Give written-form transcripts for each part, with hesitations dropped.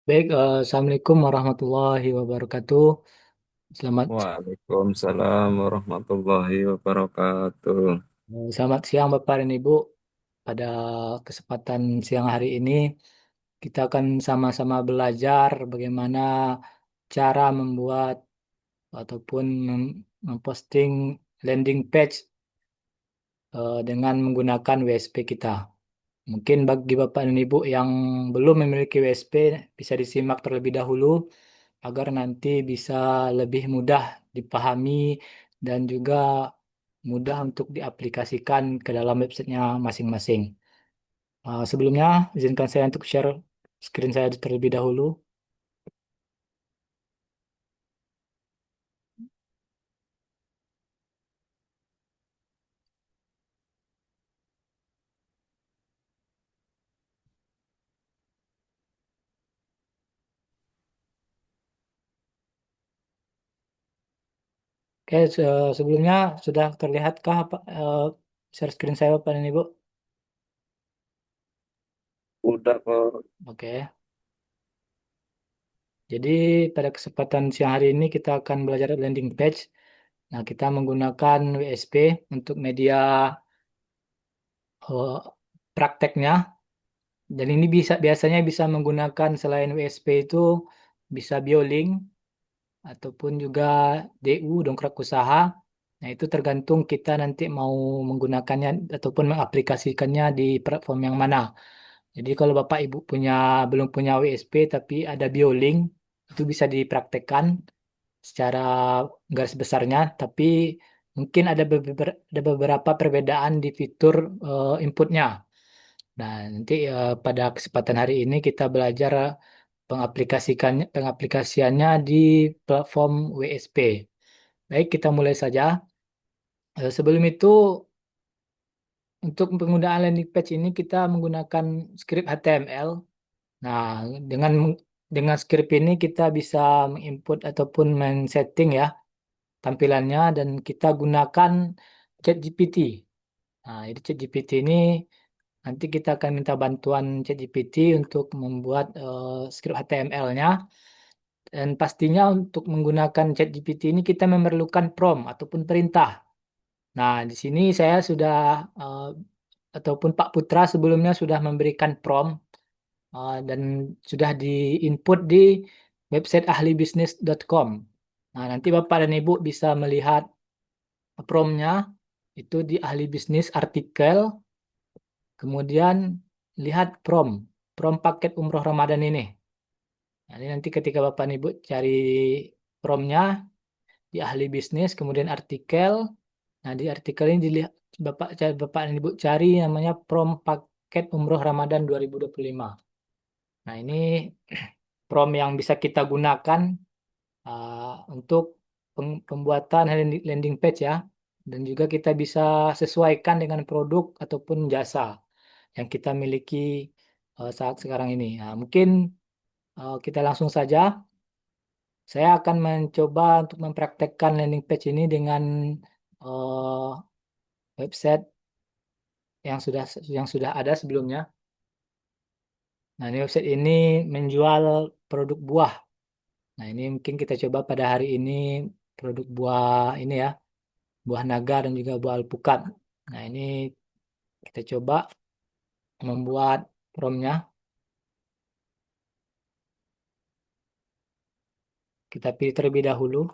Baik, Assalamualaikum warahmatullahi wabarakatuh. Selamat, Waalaikumsalam warahmatullahi wabarakatuh. selamat siang Bapak dan Ibu. Pada kesempatan siang hari ini, kita akan sama-sama belajar bagaimana cara membuat ataupun memposting landing page dengan menggunakan WSP kita. Mungkin bagi Bapak dan Ibu yang belum memiliki WSP, bisa disimak terlebih dahulu agar nanti bisa lebih mudah dipahami dan juga mudah untuk diaplikasikan ke dalam websitenya masing-masing. Sebelumnya, izinkan saya untuk share screen saya terlebih dahulu. Oke, sebelumnya sudah terlihatkah apa, share screen saya, Bapak dan Ibu? Udah kok. Oke, jadi pada kesempatan siang hari ini kita akan belajar landing page. Nah, kita menggunakan WSP untuk media eh, prakteknya. Dan ini biasanya bisa menggunakan selain WSP itu bisa Biolink ataupun juga DU dongkrak usaha. Nah, itu tergantung kita nanti mau menggunakannya ataupun mengaplikasikannya di platform yang mana. Jadi kalau Bapak Ibu belum punya WSP tapi ada Biolink, itu bisa dipraktekkan secara garis besarnya, tapi mungkin ada beberapa perbedaan di fitur inputnya. Nah, nanti pada kesempatan hari ini kita belajar pengaplikasiannya di platform WSP. Baik, kita mulai saja. Sebelum itu, untuk penggunaan landing page ini kita menggunakan script HTML. Nah, dengan dengan script ini kita bisa menginput ataupun men-setting ya tampilannya dan kita gunakan ChatGPT. Nah, jadi ChatGPT ini nanti kita akan minta bantuan ChatGPT untuk membuat script HTML-nya. Dan pastinya untuk menggunakan ChatGPT ini kita memerlukan prompt ataupun perintah. Nah, di sini saya sudah ataupun Pak Putra sebelumnya sudah memberikan prompt dan sudah di-input di website ahlibisnis.com. Nah, nanti Bapak dan Ibu bisa melihat prompt-nya itu di ahli bisnis artikel, kemudian lihat prompt paket umroh Ramadan ini. Nah, ini nanti ketika Bapak dan Ibu cari prompt-nya di ahli bisnis, kemudian artikel. Nah, di artikel ini Bapak dan Ibu cari namanya prompt paket umroh Ramadan 2025. Nah, ini prompt yang bisa kita gunakan untuk pembuatan landing page ya. Dan juga kita bisa sesuaikan dengan produk ataupun jasa yang kita miliki saat sekarang ini. Nah, mungkin kita langsung saja. Saya akan mencoba untuk mempraktekkan landing page ini dengan eh, website yang sudah ada sebelumnya. Nah, ini website ini menjual produk buah. Nah, ini mungkin kita coba pada hari ini produk buah ini ya, buah naga dan juga buah alpukat. Nah, ini kita coba membuat promnya. Kita pilih terlebih dahulu.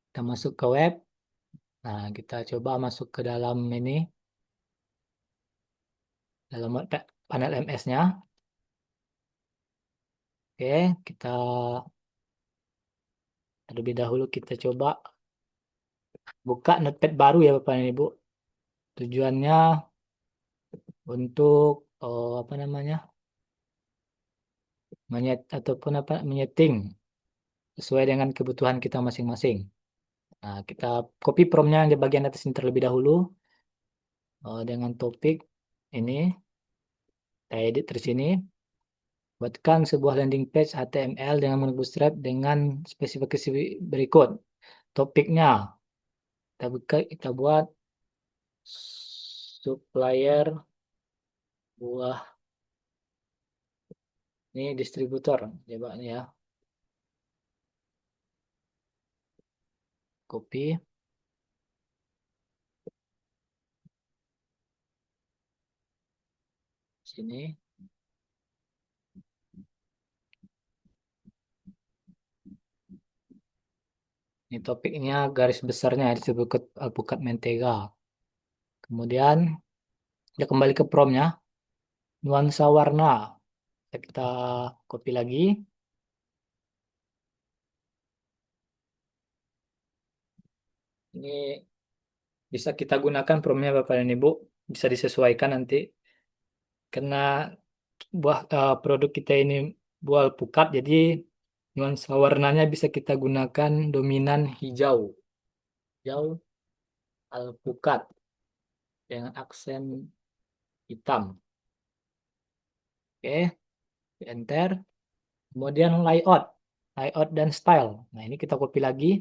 Kita masuk ke web. Nah, kita coba masuk ke dalam ini, dalam panel MS-nya. Oke, kita terlebih dahulu kita coba buka notepad baru ya Bapak dan Ibu. Tujuannya untuk apa namanya? Ataupun apa menyeting sesuai dengan kebutuhan kita masing-masing. Nah, kita copy promnya di bagian atas ini terlebih dahulu dengan topik ini. Saya edit di sini. Buatkan sebuah landing page HTML dengan bootstrap dengan spesifikasi berikut. Topiknya kita buat supplier buah Ini distributor. Coba nih ya. Copy. Sini. Ini topiknya garis besarnya disebut alpukat mentega. Kemudian ya kembali ke promnya. Nuansa warna. Kita copy lagi. Ini bisa kita gunakan promnya Bapak dan Ibu. Bisa disesuaikan nanti. Karena produk kita ini buah alpukat, jadi nuansa warnanya bisa kita gunakan dominan hijau. Hijau alpukat dengan aksen hitam. Oke, enter. Kemudian layout. Layout dan style. Nah, ini kita copy lagi.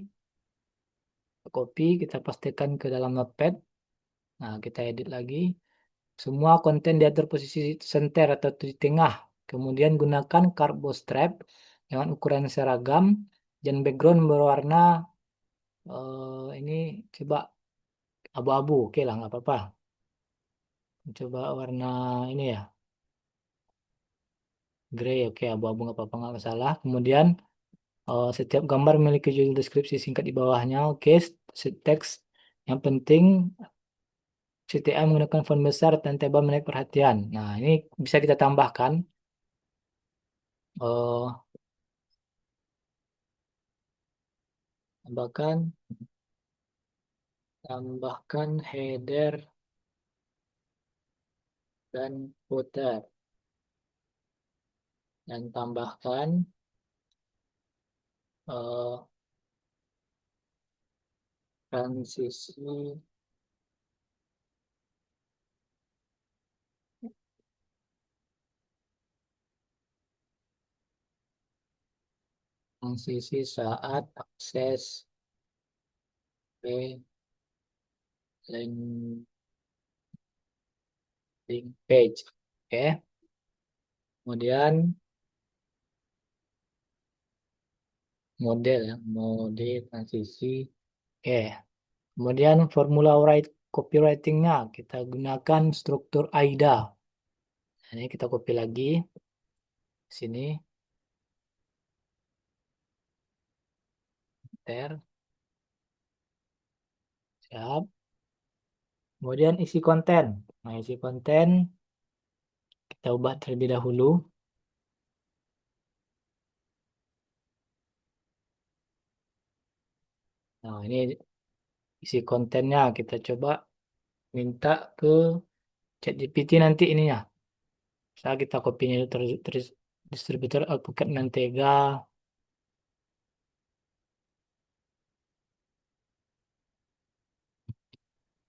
Copy, kita pastikan ke dalam notepad. Nah, kita edit lagi. Semua konten diatur posisi center atau di tengah. Kemudian gunakan cardboard strap dengan ukuran seragam dan background berwarna ini coba abu-abu. Oke lah, nggak apa-apa. Coba warna ini ya, gray. Oke, abu-abu nggak apa-apa, nggak masalah. Kemudian setiap gambar memiliki judul deskripsi singkat di bawahnya. Oke, teks yang penting CTA menggunakan font besar dan tebal menarik perhatian. Nah, ini bisa kita tambahkan. eh tambahkan tambahkan header dan footer dan tambahkan eh, transisi transisi saat akses ke landing page. Oke, kemudian mode transisi. Oke, kemudian formula copywritingnya kita gunakan struktur AIDA. Nah, ini kita copy lagi sini, enter, siap. Kemudian isi konten. Nah, isi konten kita ubah terlebih dahulu. Nah, ini isi kontennya kita coba minta ke ChatGPT nanti ininya. Saya kita kopinya itu terus distributor alpukat mentega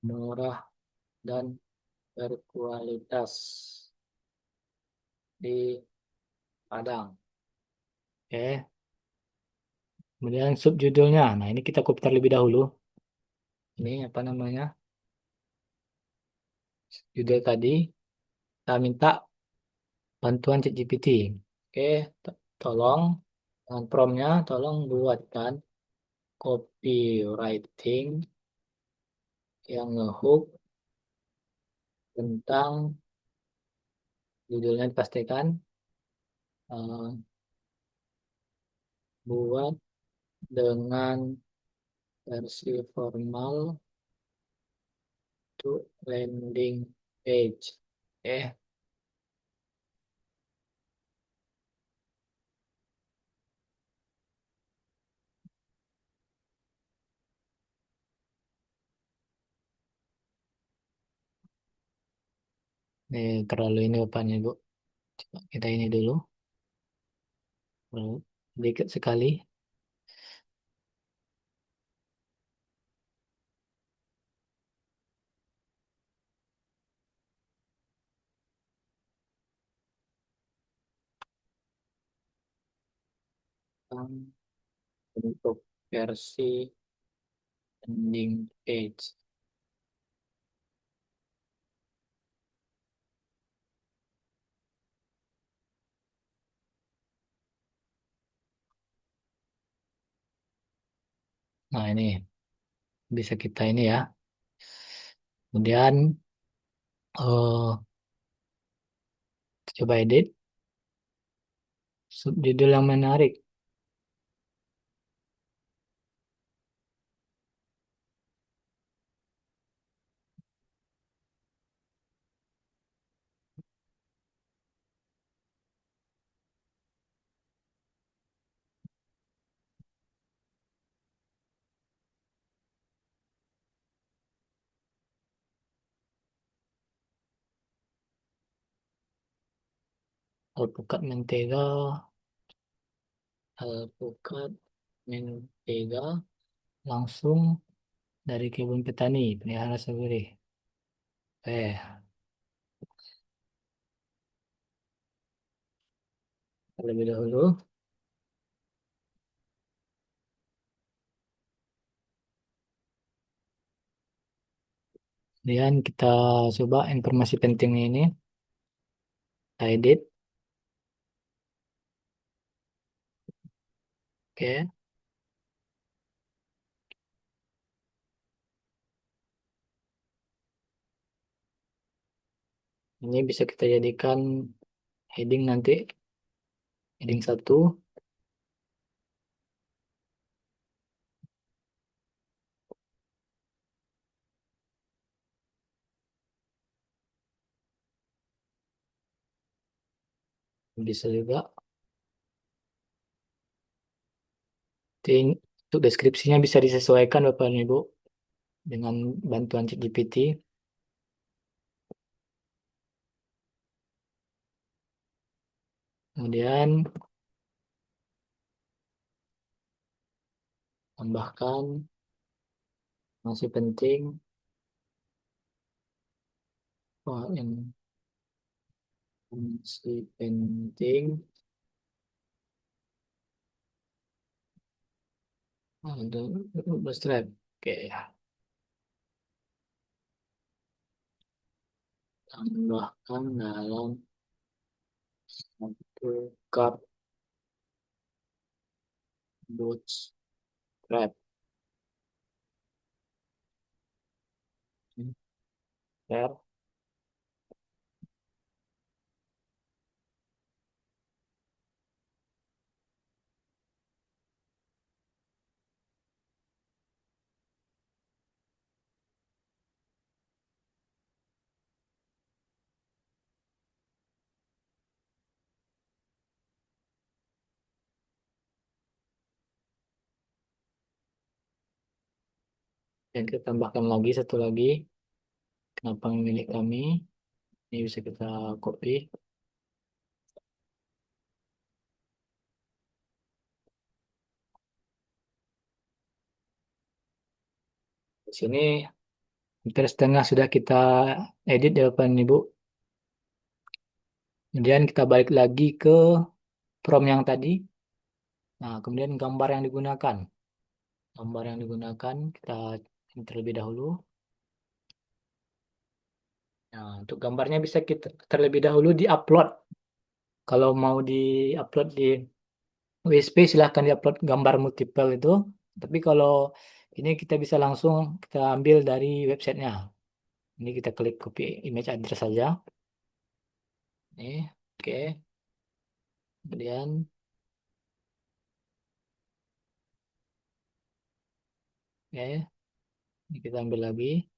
murah dan berkualitas di Padang. Oke. Kemudian subjudulnya. Nah, ini kita copy terlebih dahulu. Ini apa namanya? Judul tadi. Kita minta bantuan ChatGPT. Oke, tolong dengan promptnya tolong buatkan copywriting yang ngehook tentang judulnya dipastikan eh, buat dengan versi formal to landing page. Ini terlalu ini apanya Bu. Coba kita ini dulu. Sedikit sekali. Untuk versi landing page. Nah, ini bisa kita ini ya. Kemudian coba edit subjudul yang menarik. Alpukat mentega, alpukat mentega langsung dari kebun petani, pelihara sendiri. Terlebih dahulu, kemudian kita coba informasi pentingnya ini, kita edit. Oke, ini bisa kita jadikan heading nanti, heading satu. Bisa juga. Untuk deskripsinya bisa disesuaikan Bapak dan Ibu dengan bantuan ChatGPT. Kemudian tambahkan masih penting. Wah, yang masih penting. Ada stripe. Oke, ya. Tambahkan dalam satu cup bootstrap. Share. Dan kita tambahkan lagi satu lagi. Kenapa memilih kami? Ini bisa kita copy. Di sini hampir setengah sudah kita edit ya Bapak dan Ibu. Kemudian kita balik lagi ke prompt yang tadi. Nah, kemudian gambar yang digunakan. Gambar yang digunakan kita terlebih dahulu. Nah, untuk gambarnya bisa kita terlebih dahulu di-upload. Kalau mau di-upload di WSP silahkan di-upload gambar multiple itu. Tapi kalau ini kita bisa langsung kita ambil dari websitenya. Ini kita klik copy image address saja. Nih, oke. Kemudian, oke, ini kita ambil lagi.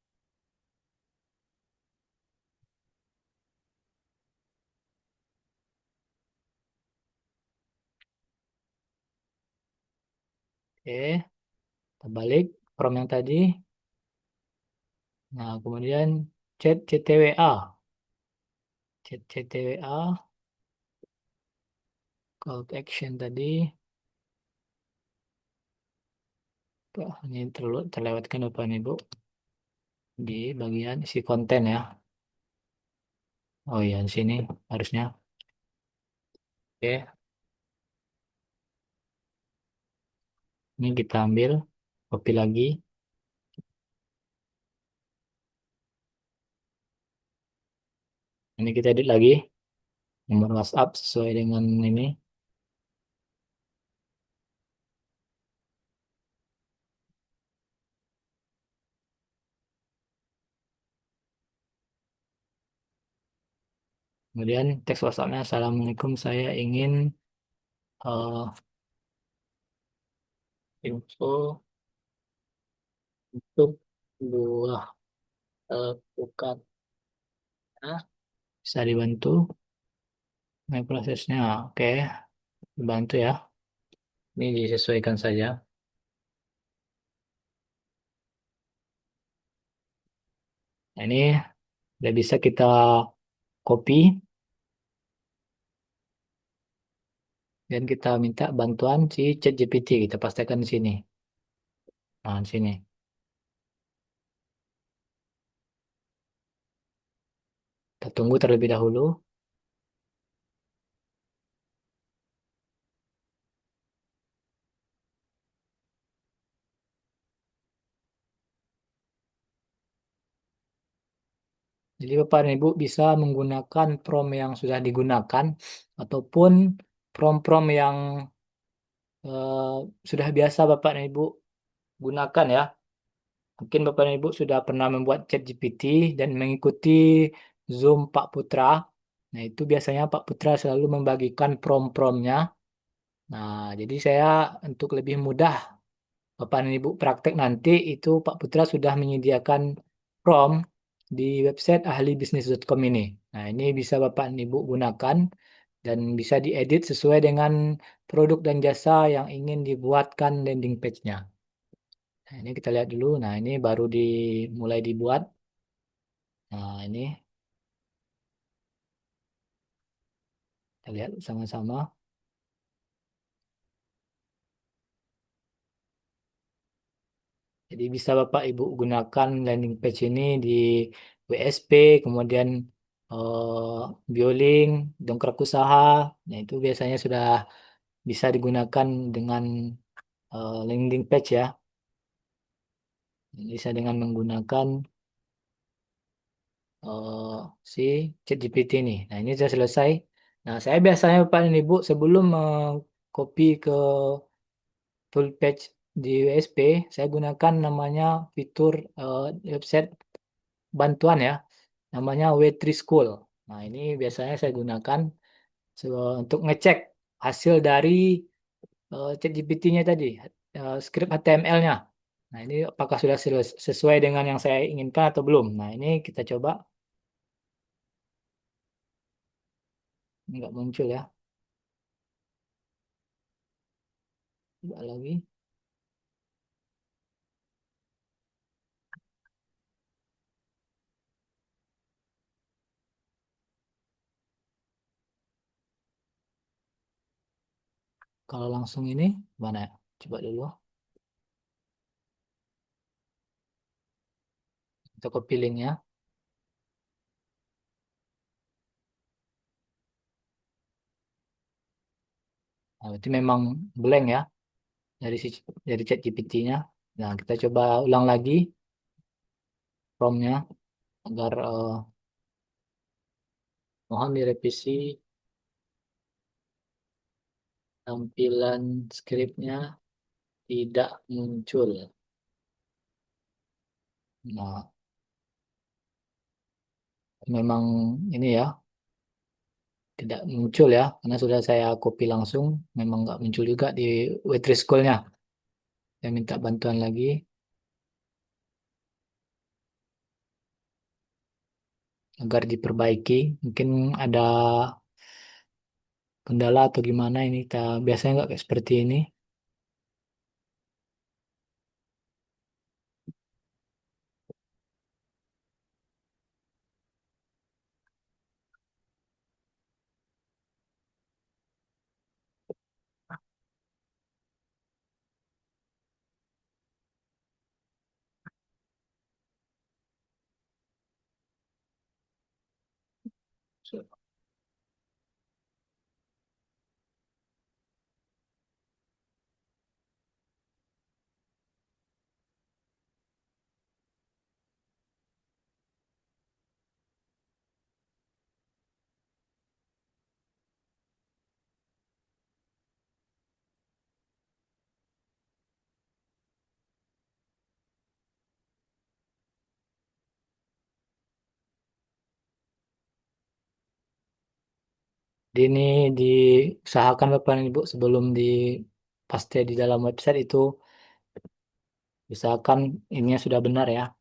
Oke, kita balik from yang tadi. Nah, kemudian chat CTWA. Chat CTWA, call to action tadi. Wah, ini terlewatkan Bapak dan Ibu di bagian isi konten ya. Oh iya, di sini harusnya. Oke, ini kita ambil, copy lagi. Ini kita edit lagi. Nomor WhatsApp sesuai dengan ini. Kemudian teks WhatsAppnya, Assalamualaikum, saya ingin info untuk buah alpukat. Nah, bisa dibantu. Nah, prosesnya, oke, dibantu ya. Ini disesuaikan saja. Nah, ini udah bisa kita copy dan kita minta bantuan si ChatGPT. Kita pastikan di sini. Nah, di sini. Kita tunggu terlebih dahulu. Jadi Bapak dan Ibu bisa menggunakan prompt yang sudah digunakan ataupun prompt-prompt yang eh, sudah biasa Bapak dan Ibu gunakan ya. Mungkin Bapak dan Ibu sudah pernah membuat chat GPT dan mengikuti Zoom Pak Putra. Nah, itu biasanya Pak Putra selalu membagikan prompt-promptnya. Nah, jadi saya untuk lebih mudah Bapak dan Ibu praktek nanti itu Pak Putra sudah menyediakan prompt di website ahlibisnis.com ini. Nah, ini bisa Bapak dan Ibu gunakan dan bisa diedit sesuai dengan produk dan jasa yang ingin dibuatkan landing page-nya. Nah, ini kita lihat dulu. Nah, ini baru dimulai dibuat. Nah, ini kita lihat sama-sama. Jadi bisa Bapak Ibu gunakan landing page ini di WSP, kemudian Biolink, dongkrak usaha. Nah, itu biasanya sudah bisa digunakan dengan landing page ya. Bisa dengan menggunakan eh, si ChatGPT ini. Nah, ini sudah selesai. Nah, saya biasanya Bapak dan Ibu sebelum copy ke full page di WSP, saya gunakan namanya fitur website bantuan ya, namanya W3 School. Nah, ini biasanya saya gunakan untuk ngecek hasil dari ChatGPT-nya tadi, script HTML-nya. Nah, ini apakah sudah sesuai dengan yang saya inginkan atau belum? Nah, ini kita coba. Nggak muncul ya. Coba lagi. Kalau langsung ini, mana ya? Coba dulu. Kita copy linknya. Nah, itu memang blank ya dari dari chat GPT-nya. Nah, kita coba ulang lagi promptnya agar mohon direvisi tampilan skripnya tidak muncul. Nah, memang ini ya tidak muncul ya karena sudah saya copy langsung. Memang nggak muncul juga di W3 School-nya. Saya minta bantuan lagi agar diperbaiki. Mungkin ada kendala atau gimana ini. Kita biasanya nggak kayak seperti ini. Ini diusahakan Bapak dan Ibu sebelum di paste di dalam website itu, usahakan ininya sudah benar ya,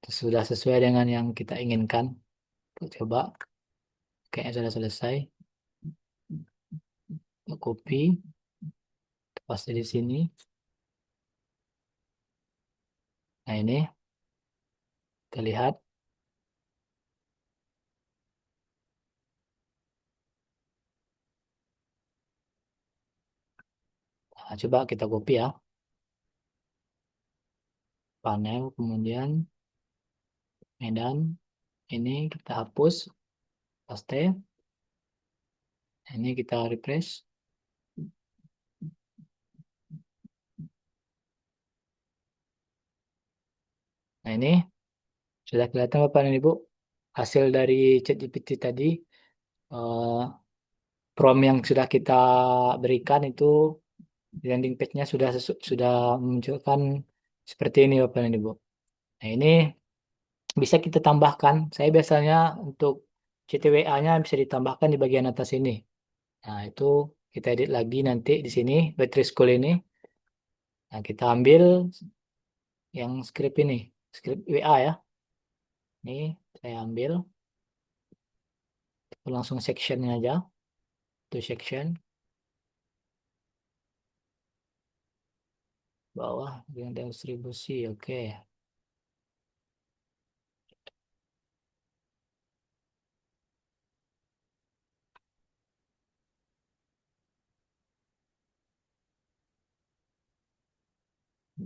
sudah sesuai dengan yang kita inginkan. Coba, kayaknya sudah selesai. Copy, paste di sini. Nah ini, kita lihat. Nah, coba kita copy ya, panel, kemudian Medan. Ini kita hapus, paste. Ini kita refresh. Nah ini sudah kelihatan Bapak dan Ibu hasil dari ChatGPT tadi. eh, Prompt yang sudah kita berikan itu landing page-nya sudah memunculkan seperti ini Bapak dan Ibu. Nah ini bisa kita tambahkan. Saya biasanya untuk CTWA-nya bisa ditambahkan di bagian atas ini. Nah itu kita edit lagi nanti di sini battery school ini. Nah kita ambil yang script ini, script WA ya. Ini saya ambil langsung sectionnya aja. Itu section bawah yang distribusi. Oke.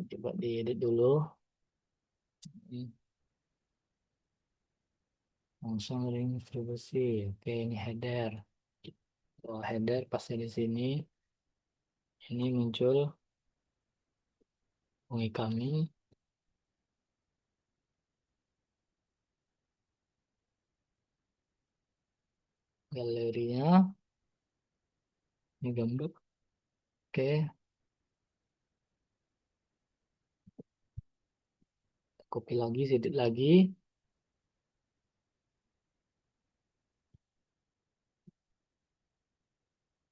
Coba diedit dulu. Hmm, langsung ring distribusi. Oke, ini header. Oh, header pasti di sini. Ini muncul UI kami, galerinya, ini gambar. Oke, copy lagi, edit lagi,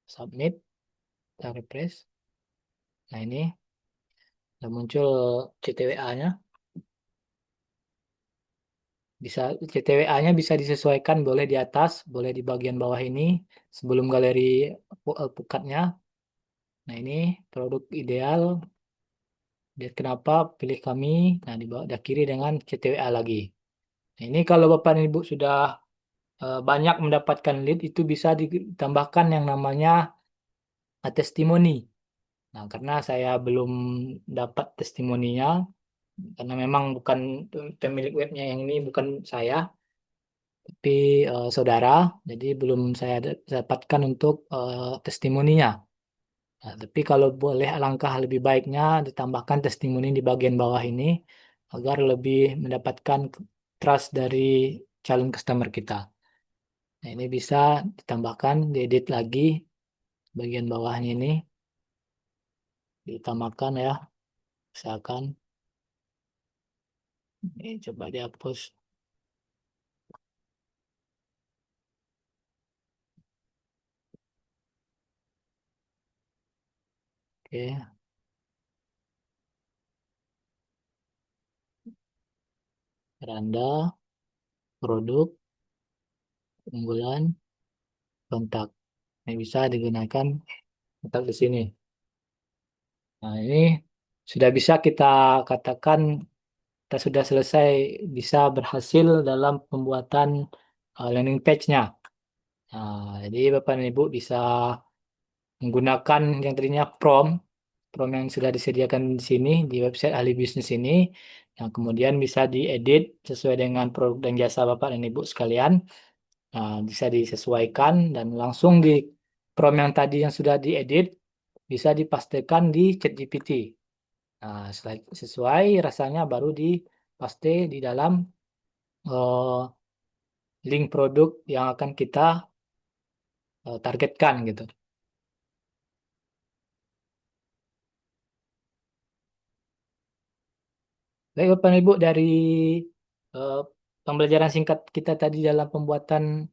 submit, kita refresh. Nah, ini udah muncul CTWA-nya. Bisa CTWA-nya bisa disesuaikan, boleh di atas, boleh di bagian bawah ini sebelum galeri pukatnya. Nah, ini produk ideal. Dia kenapa pilih kami? Nah, di bawah kiri dengan CTWA lagi. Nah, ini kalau Bapak dan Ibu sudah banyak mendapatkan lead, itu bisa ditambahkan yang namanya testimoni. Nah, karena saya belum dapat testimoninya, karena memang bukan pemilik webnya yang ini, bukan saya, tapi saudara, jadi belum saya dapatkan untuk testimoninya. Nah, tapi kalau boleh alangkah lebih baiknya ditambahkan testimoni di bagian bawah ini agar lebih mendapatkan trust dari calon customer kita. Nah, ini bisa ditambahkan, diedit lagi bagian bawahnya ini, ditambahkan ya, misalkan ini coba dihapus. Oke, Randa, produk, unggulan, kontak. Ini bisa digunakan kontak di sini. Nah, ini sudah bisa kita katakan kita sudah selesai, bisa berhasil dalam pembuatan landing page-nya. Nah, jadi Bapak dan Ibu bisa menggunakan yang tadinya prompt yang sudah disediakan di sini di website ahli bisnis ini, yang kemudian bisa diedit sesuai dengan produk dan jasa Bapak dan Ibu sekalian. Nah, bisa disesuaikan dan langsung di prompt yang tadi yang sudah diedit bisa dipastikan di ChatGPT. Nah, sesuai rasanya baru dipaste di dalam eh, link produk yang akan kita targetkan gitu. Baik Bapak dan Ibu, dari eh, pembelajaran singkat kita tadi dalam pembuatan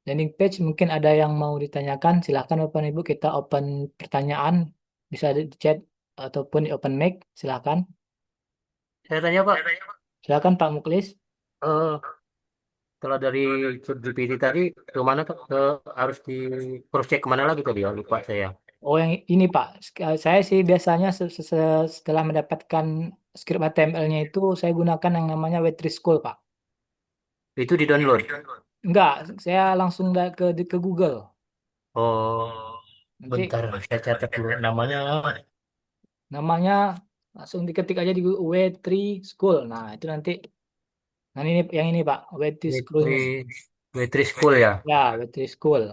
landing page mungkin ada yang mau ditanyakan. Silahkan Bapak Ibu kita open pertanyaan. Bisa di chat ataupun di open mic. Silahkan. Saya tanya Pak, Silahkan Pak Muklis. eh, setelah dari ChatGPT tadi kemana Pak? Harus di cross check kemana lagi tadi ya? Lupa saya. Oh yang ini Pak, saya sih biasanya setelah mendapatkan script HTML-nya itu saya gunakan yang namanya Waitress School Pak. Itu di download. Enggak, saya langsung ke Google. Oh, Nanti bentar, saya catat dulu namanya. namanya langsung diketik aja di Google, Waitress School. Nah itu nanti, nah ini yang ini Pak, Waitress School ini. Waitress School ya. Ya, Waitress School.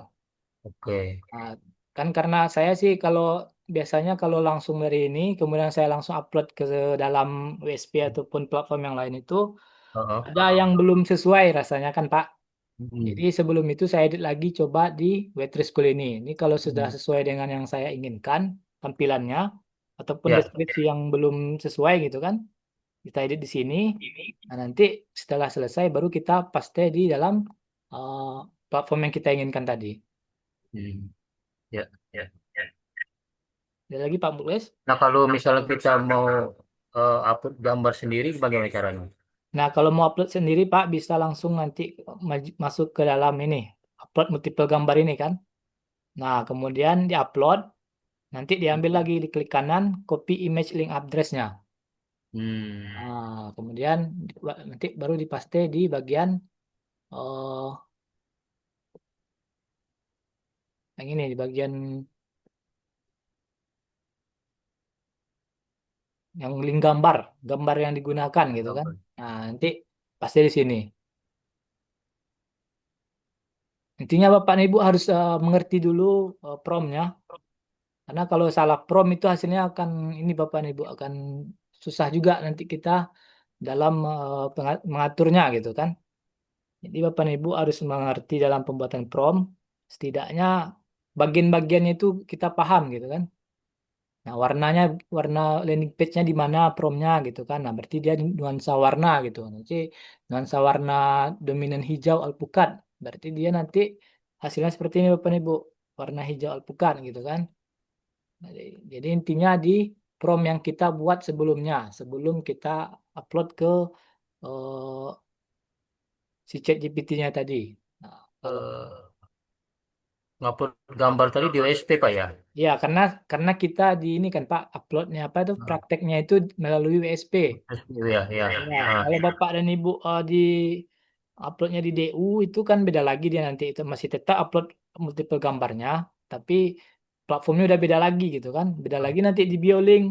Oke. Nah, kan karena saya sih kalau biasanya kalau langsung dari ini, kemudian saya langsung upload ke dalam WSP ataupun platform yang lain itu, Oh, ada yang belum sesuai rasanya kan Pak. Jadi hmm. sebelum itu saya edit lagi coba di Waitress School ini. Ini kalau sudah Hmm. sesuai dengan yang saya inginkan tampilannya ataupun Ya. deskripsi yang belum sesuai gitu kan, kita edit di sini. Nah, nanti setelah selesai baru kita paste di dalam eh, platform yang kita inginkan tadi. Hmm. Ya. Ada lagi Pak Muklis. Nah, kalau misalnya kita mau upload gambar sendiri, bagaimana caranya? Nah, kalau mau upload sendiri Pak bisa langsung nanti masuk ke dalam ini, upload multiple gambar ini kan. Nah, kemudian diupload, nanti diambil lagi di klik kanan, copy image link address-nya. Hmm. Nah, kemudian nanti baru dipaste di bagian eh yang ini, di bagian yang link gambar, gambar yang digunakan gitu kan. Gambar. Nah, nanti pasti di sini. Intinya Bapak dan Ibu harus mengerti dulu promnya, karena kalau salah prom itu hasilnya akan ini Bapak dan Ibu akan susah juga nanti kita dalam mengaturnya gitu kan. Jadi Bapak dan Ibu harus mengerti dalam pembuatan prom, setidaknya bagian-bagiannya itu kita paham gitu kan. Nah, warnanya, warna landing page-nya di mana promnya gitu kan. Nah, berarti dia nuansa warna gitu. Nanti nuansa warna dominan hijau alpukat. Berarti dia nanti hasilnya seperti ini Bapak Ibu. Warna hijau alpukat gitu kan. Jadi intinya di prom yang kita buat sebelumnya. Sebelum kita upload ke eh, si ChatGPT-nya tadi. Nah, kalau Eh, Ngupload gambar tadi di OSP Pak ya? ya karena kita di ini kan Pak uploadnya apa itu Nah, prakteknya itu melalui WSP. ya, ya. Ya, Ah, kalau Bapak dan Ibu di uploadnya di DU itu kan beda lagi dia nanti itu masih tetap upload multiple gambarnya, tapi platformnya udah beda lagi gitu kan, beda lagi nanti di BioLink.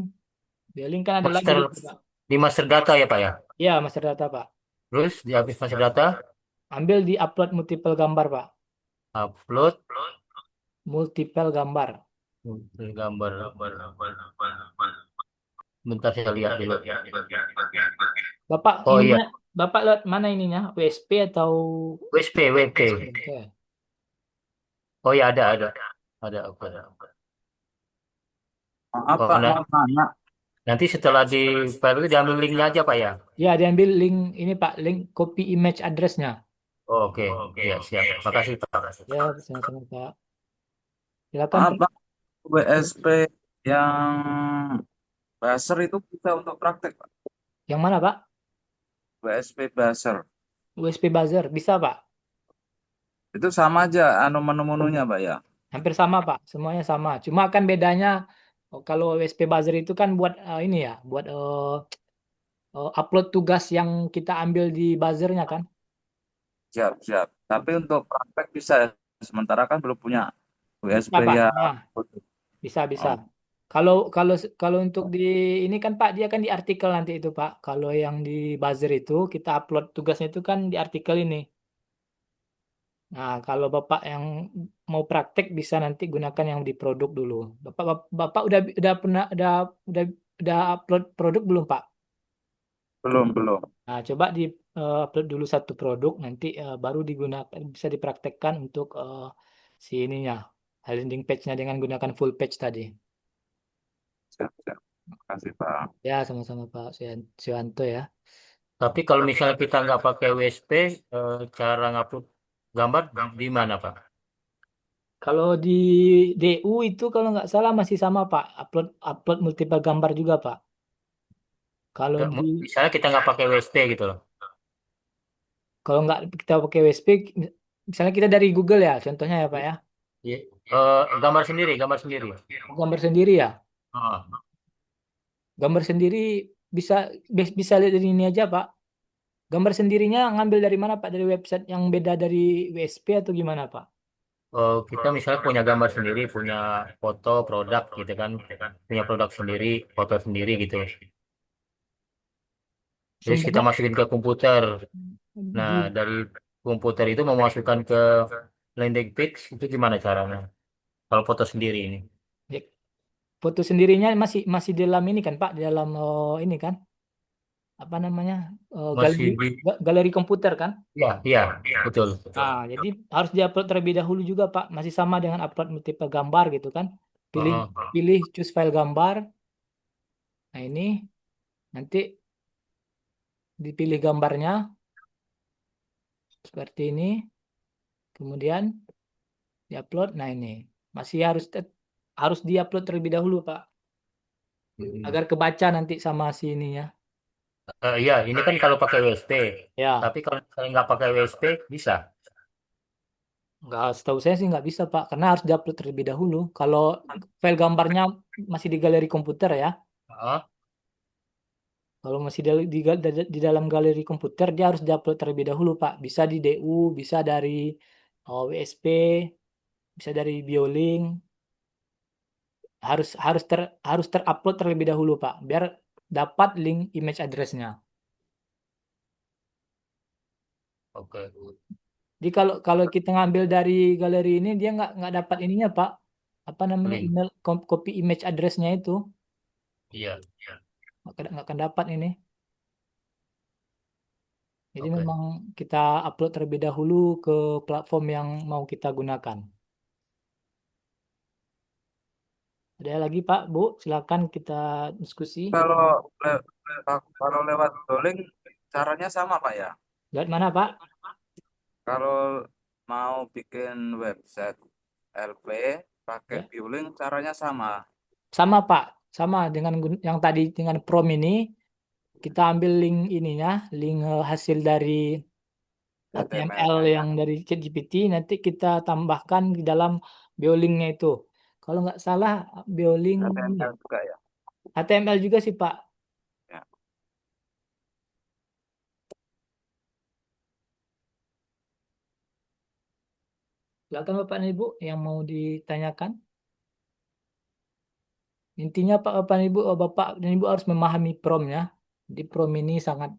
BioLink kan ada lagi master di situ, Pak. di master data ya Pak ya? Ya, master data Pak. Terus di habis master data, Ambil di upload multiple gambar Pak. upload Multiple gambar. gambar. Bentar saya lihat dulu. Bapak Oh iya, ininya, Bapak lihat mana ininya? WSP atau WSP, WP. oke. Oh ya ada. Oke. Maaf Oh, Pak, mau tanya. nanti setelah di file itu diambil linknya aja Pak ya? Ya, diambil link ini Pak, link copy image address-nya. Oh, oke, ya siap. Makasih Pak. Ya, sama-sama Pak. Silakan Maaf Pak. Pak, WSP yang buzzer itu bisa untuk praktek Pak. Yang mana Pak? WSP buzzer. USB buzzer bisa Pak. Itu sama aja anu menu-menunya Pak ya. Hampir sama Pak. Semuanya sama. Cuma kan bedanya kalau USB buzzer itu kan buat ini ya, buat upload tugas yang kita ambil di buzzernya kan. Siap, siap. Tapi untuk praktek bisa ya. Sementara kan belum punya Bisa WSP Pak. ya. Nah, bisa. Oh, Kalau kalau kalau untuk di ini kan Pak dia kan di artikel nanti itu Pak. Kalau yang di buzzer itu kita upload tugasnya itu kan di artikel ini. Nah, kalau Bapak yang mau praktek bisa nanti gunakan yang di produk dulu. Bapak udah pernah udah upload produk belum, Pak? belum, belum. Nah, coba di upload dulu satu produk nanti baru digunakan bisa dipraktekkan untuk si ininya landing page-nya dengan gunakan full page tadi. Siap, siap. Terima kasih Pak. Ya, sama-sama Pak Suyanto ya. Tapi kalau misalnya kita nggak pakai WSP, cara ngupload gambar di mana, Pak? Kalau di DU itu kalau nggak salah masih sama Pak, upload upload multiple gambar juga Pak. Kalau di Misalnya kita nggak pakai WSP gitu loh. kalau nggak kita pakai WSP, misalnya kita dari Google ya, contohnya ya Pak ya, Iya. Gambar sendiri, gambar sendiri. gambar sendiri ya, Heeh. gambar sendiri bisa bisa lihat dari ini aja Pak. Gambar sendirinya ngambil dari mana Pak? Dari website yang beda dari WSP atau gimana Pak? Kita misalnya punya gambar sendiri, punya foto produk gitu kan, punya produk sendiri, foto sendiri gitu. Terus kita Sumbernya masukin ke komputer. Nah, di dari komputer itu memasukkan ke landing page itu gimana caranya? Kalau foto sendiri ini ya, foto sendirinya masih masih di dalam ini kan Pak, di dalam ini kan apa namanya galeri masih di, galeri komputer kan? ya, iya, betul, betul. Nah, jadi harus diupload terlebih dahulu juga Pak. Masih sama dengan upload multiple gambar gitu kan. Pilih Heeh. pilih choose file gambar. Nah, ini nanti dipilih gambarnya seperti ini. Kemudian diupload. Nah, ini masih harus diupload terlebih dahulu Pak. Mm-mm. Agar kebaca nanti sama si ininya. Iya, ini kan kalau pakai WSP. Ya, Tapi kalau misalnya nggak pakai WSP, bisa. nggak setahu saya sih nggak bisa Pak. Karena harus diupload terlebih dahulu. Kalau file gambarnya masih di galeri komputer ya. Heeh. Kalau masih di dalam galeri komputer, dia harus diupload terlebih dahulu, Pak. Bisa di DU, bisa dari WSP, bisa dari Biolink. Harus harus terupload terlebih dahulu, Pak, biar dapat link image address-nya. Oke. Jadi kalau kalau kita ngambil dari galeri ini, dia nggak dapat ininya, Pak. Apa namanya Link. email copy image address-nya itu Iya. nggak akan dapat ini. Jadi Oke. memang kita upload terlebih dahulu ke platform yang mau kita gunakan. Ada lagi Pak, Bu, silakan kita diskusi. Kalau le- kalau lewat Dolink caranya sama Pak ya. Lihat mana Pak? Kalau mau bikin website LP pakai Ya, Viewlink caranya sama. sama Pak, sama dengan yang tadi dengan Prom ini kita ambil link ininya, link hasil dari HTML HTML-nya ya. yang dari ChatGPT, nanti kita tambahkan di dalam Biolinknya itu. Kalau nggak salah Biolink ini ya, HTML juga ya. HTML juga sih Pak. Ya. Silakan Bapak dan Ibu yang mau ditanyakan. Intinya Pak dan Ibu, Bapak dan Ibu harus memahami promnya. Di prom ini sangat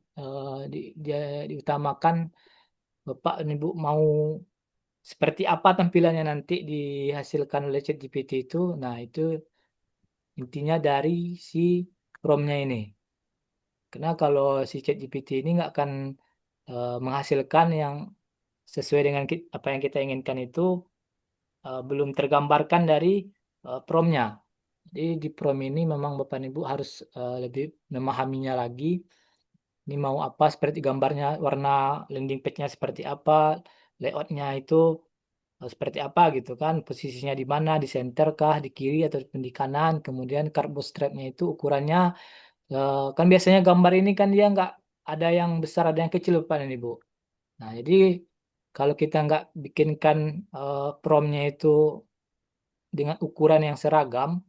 dia diutamakan Bapak dan Ibu mau seperti apa tampilannya nanti dihasilkan oleh ChatGPT itu. Nah, itu intinya dari si promnya ini. Karena kalau si ChatGPT ini nggak akan menghasilkan yang sesuai dengan apa yang kita inginkan itu belum tergambarkan dari promnya. Jadi di prom ini memang Bapak dan Ibu harus lebih memahaminya lagi. Ini mau apa seperti gambarnya, warna landing page-nya seperti apa, layoutnya itu seperti apa gitu kan, posisinya di mana, di center kah, di kiri atau di kanan, kemudian cardboard strap-nya itu ukurannya, kan biasanya gambar ini kan dia nggak ada yang besar, ada yang kecil Pak dan Ibu. Nah, jadi kalau kita nggak bikinkan promnya itu dengan ukuran yang seragam,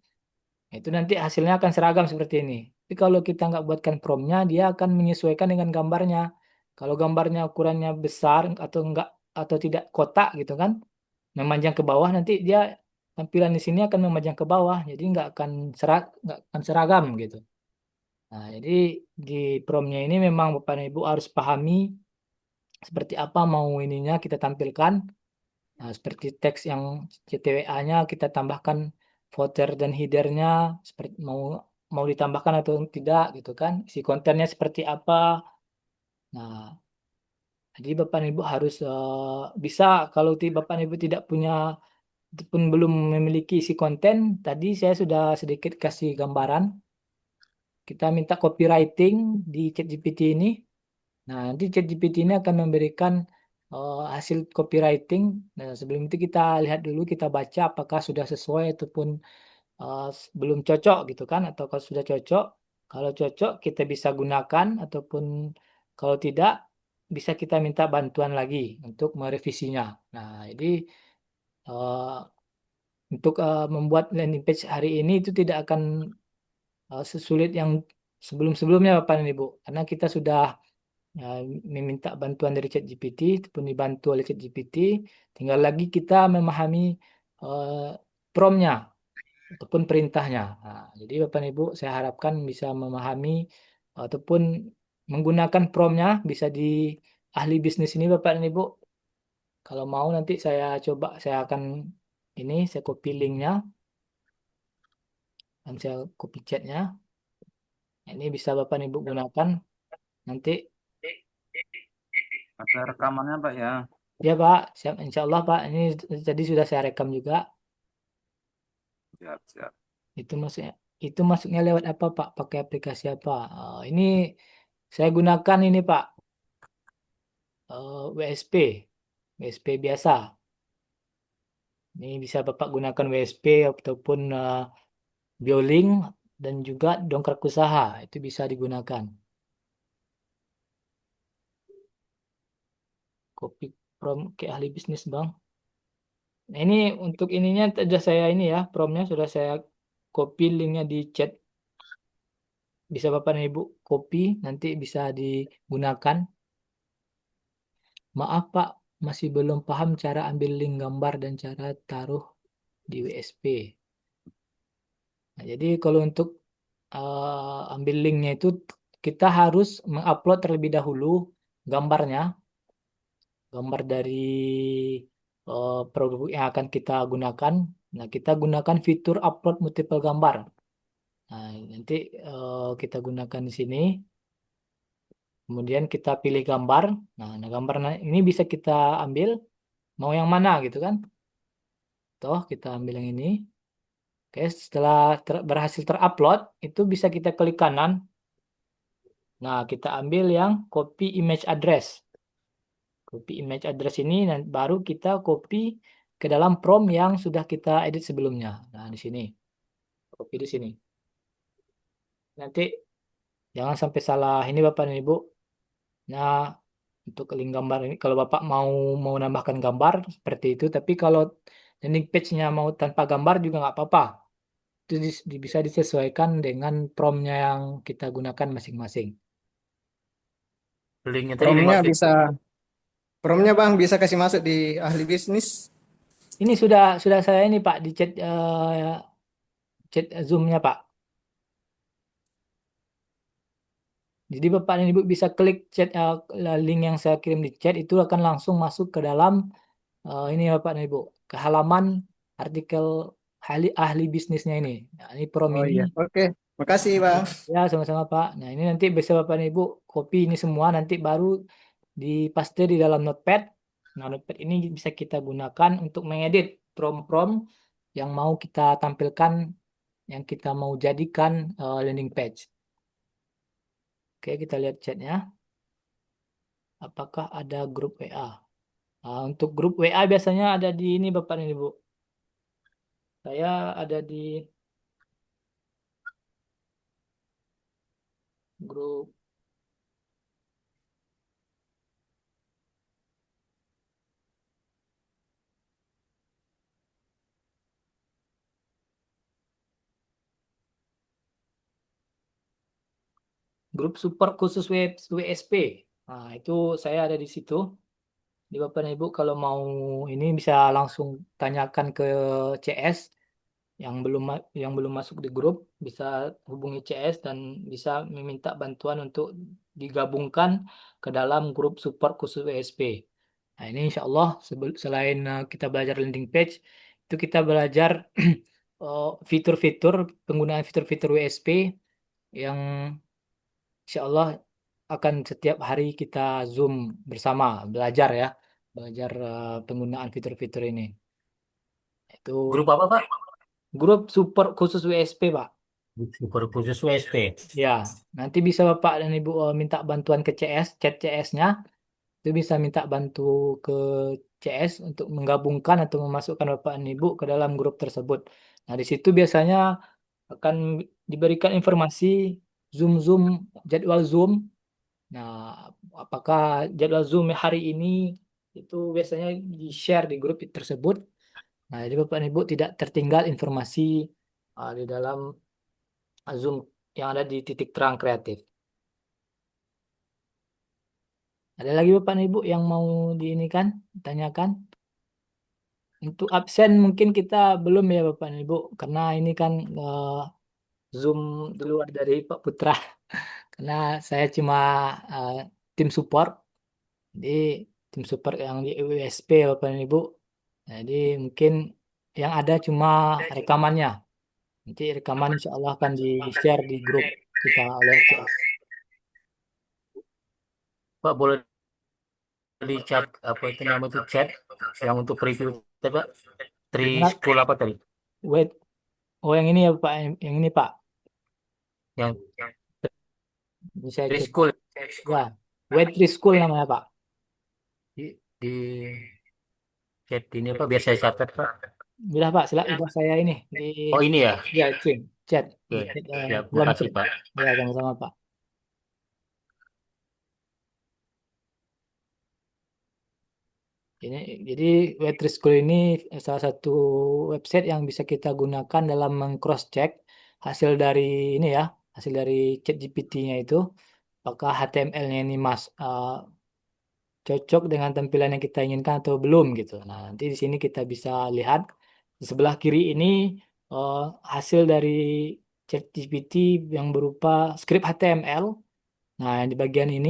itu nanti hasilnya akan seragam seperti ini. Tapi kalau kita nggak buatkan promnya, dia akan menyesuaikan dengan gambarnya. Kalau gambarnya ukurannya besar atau enggak atau tidak kotak gitu kan, memanjang ke bawah nanti dia tampilan di sini akan memanjang ke bawah, jadi nggak akan seragam gitu. Nah, jadi di promnya ini memang Bapak dan Ibu harus pahami seperti apa mau ininya kita tampilkan. Nah, seperti teks yang CTWA-nya kita tambahkan footer dan header-nya seperti mau mau ditambahkan atau tidak gitu kan. Isi kontennya seperti apa. Nah, jadi Bapak dan Ibu harus bisa kalau Bapak dan Ibu tidak punya pun belum memiliki isi konten, tadi saya sudah sedikit kasih gambaran. Kita minta copywriting di ChatGPT ini. Nah, nanti ChatGPT ini akan memberikan hasil copywriting. Nah, sebelum itu kita lihat dulu, kita baca apakah sudah sesuai ataupun belum cocok gitu kan, atau kalau sudah cocok, kalau cocok kita bisa gunakan, ataupun kalau tidak bisa kita minta bantuan lagi untuk merevisinya. Nah, jadi eh, untuk membuat landing page hari ini itu tidak akan sesulit yang sebelum-sebelumnya Bapak dan Ibu, karena kita sudah uh, meminta bantuan dari ChatGPT ataupun dibantu oleh ChatGPT, tinggal lagi kita memahami uh, promptnya ataupun perintahnya. Nah, jadi Bapak dan Ibu, saya harapkan bisa memahami ataupun menggunakan promptnya bisa di ahli bisnis ini Bapak dan Ibu. Kalau mau nanti saya coba, saya akan ini, saya copy linknya dan saya copy chatnya. Ini bisa Bapak dan Ibu gunakan nanti. Ada rekamannya Pak ya. Ya Pak, siap, insya Allah Pak. Ini tadi sudah saya rekam juga. Siap, siap. Itu maksudnya, itu masuknya lewat apa Pak? Pakai aplikasi apa? Ini saya gunakan ini Pak, WSP, WSP biasa. Ini bisa Bapak gunakan WSP ataupun Biolink dan juga dongkrak usaha. Itu bisa digunakan. Copy from ke ahli bisnis Bang. Nah, ini untuk ininya sudah saya ini ya, promnya sudah saya copy linknya di chat. Bisa Bapak dan Ibu copy, nanti bisa digunakan. Maaf Pak, masih belum paham cara ambil link gambar dan cara taruh di WSP. Nah, jadi kalau untuk ambil linknya itu kita harus mengupload terlebih dahulu gambarnya, gambar dari produk yang akan kita gunakan. Nah, kita gunakan fitur upload multiple gambar. Nah, nanti kita gunakan di sini. Kemudian kita pilih gambar. Nah, gambar ini bisa kita ambil mau yang mana gitu kan. Toh kita ambil yang ini. Oke, setelah berhasil terupload, itu bisa kita klik kanan. Nah, kita ambil yang copy image address. Copy image address ini dan baru kita copy ke dalam prompt yang sudah kita edit sebelumnya. Nah, di sini. Copy di sini. Nanti jangan sampai salah ini Bapak dan Ibu. Nah, untuk link gambar ini kalau Bapak mau mau nambahkan gambar seperti itu, tapi kalau landing page-nya mau tanpa gambar juga nggak apa-apa. Itu bisa disesuaikan dengan promptnya yang kita gunakan masing-masing. Linknya tadi Promnya dimasukin. bisa, promnya Bang bisa kasih masuk di ahli bisnis. Ini sudah saya ini Pak di chat Zoom-nya Pak. Jadi Bapak dan Ibu bisa klik chat link yang saya kirim di chat, itu akan langsung masuk ke dalam ini Bapak dan Ibu, ke halaman artikel ahli bisnisnya ini. Nah, ini prom Oh ini. iya, oke. Makasih Bang. Ya, sama-sama Pak. Nah, ini nanti bisa Bapak dan Ibu copy ini semua, nanti baru dipaste di dalam notepad. Nah, notepad ini bisa kita gunakan untuk mengedit prom-prom yang mau kita tampilkan, yang kita mau jadikan landing page. Oke, kita lihat chatnya. Apakah ada grup WA? Nah, untuk grup WA biasanya ada di ini Bapak dan Ibu. Saya ada di grup grup support khusus WSP. Nah, itu saya ada di situ. Di Bapak dan Ibu kalau mau ini bisa langsung tanyakan ke CS yang belum masuk di grup, bisa hubungi CS dan bisa meminta bantuan untuk digabungkan ke dalam grup support khusus WSP. Nah, ini insya Allah selain kita belajar landing page, itu kita belajar fitur-fitur, penggunaan fitur-fitur WSP yang insya Allah akan setiap hari kita Zoom bersama, belajar ya, belajar penggunaan fitur-fitur ini. Itu Grup apa Pak? grup support khusus WSP, Pak. Super khusus WSP. Ya, nanti bisa Bapak dan Ibu minta bantuan ke CS, chat CS-nya. itu bisa minta bantu ke CS untuk menggabungkan atau memasukkan Bapak dan Ibu ke dalam grup tersebut. Nah, di situ biasanya akan diberikan informasi Zoom jadwal Zoom. Nah, apakah jadwal Zoom hari ini itu biasanya di-share di grup tersebut. Nah, jadi Bapak dan Ibu tidak tertinggal informasi di dalam Zoom yang ada di titik terang kreatif. Ada lagi Bapak dan Ibu yang mau diinikan, tanyakan? Untuk absen mungkin kita belum ya Bapak dan Ibu, karena ini kan Zoom di luar dari Pak Putra. Karena saya cuma eh, tim support, jadi tim support yang di USP Bapak dan Ibu. Jadi mungkin yang ada cuma rekamannya. Nanti rekaman insya Allah akan di-share di grup kita oleh CS. Pak, boleh di chat apa itu nama itu chat yang untuk preview kita, Pak? Tri Gimana? School apa tadi? Wait, oh yang ini ya Pak, yang ini Pak. Yang Bisa Tri cek. School Ya, Wait School namanya Pak. di chat ini Pak, biar saya catat Pak. Udah Pak, udah saya ini di Oh ini ya. ya chat Oke, di chat siap. dalam Makasih chat. Pak. Ya sama-sama Pak. Ini jadi Waitress School ini salah satu website yang bisa kita gunakan dalam meng-cross check hasil dari ini ya, hasil dari ChatGPT-nya itu, apakah HTML-nya ini cocok dengan tampilan yang kita inginkan atau belum gitu. Nah, nanti di sini kita bisa lihat di sebelah kiri ini eh, hasil dari ChatGPT yang berupa skrip HTML. Nah, yang di bagian ini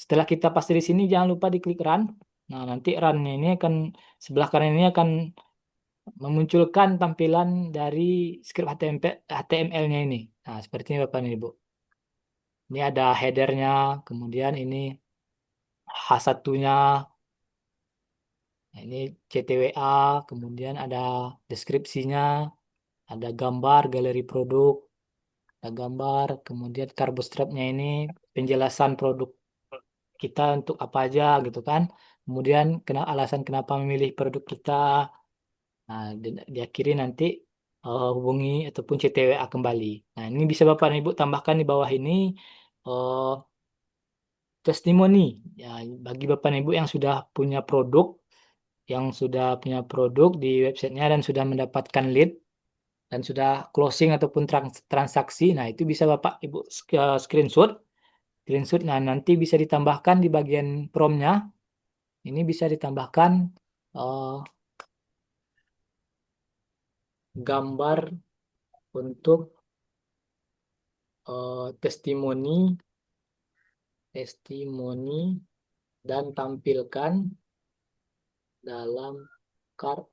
setelah kita pasti di sini jangan lupa diklik run. Nah, nanti run-nya ini akan sebelah kanan ini akan memunculkan tampilan dari skrip HTML-nya ini. Nah, seperti ini Bapak dan Ibu. Ini ada header-nya, kemudian ini H1-nya, nah, ini CTWA, kemudian ada deskripsinya, ada gambar, galeri produk, ada gambar, kemudian carbostrapnya ini penjelasan produk kita untuk apa aja gitu kan. Kemudian alasan kenapa memilih produk kita. Nah, di akhiri nanti hubungi ataupun CTWA kembali. Nah, ini bisa Bapak dan Ibu tambahkan di bawah ini eh, testimoni. Ya, bagi Bapak dan Ibu yang sudah punya produk, di websitenya dan sudah mendapatkan lead dan sudah closing ataupun transaksi. Nah, itu bisa Bapak Ibu screenshot. Screenshot. Nah, nanti bisa ditambahkan di bagian promnya. Ini bisa ditambahkan eh, gambar untuk testimoni dan tampilkan dalam card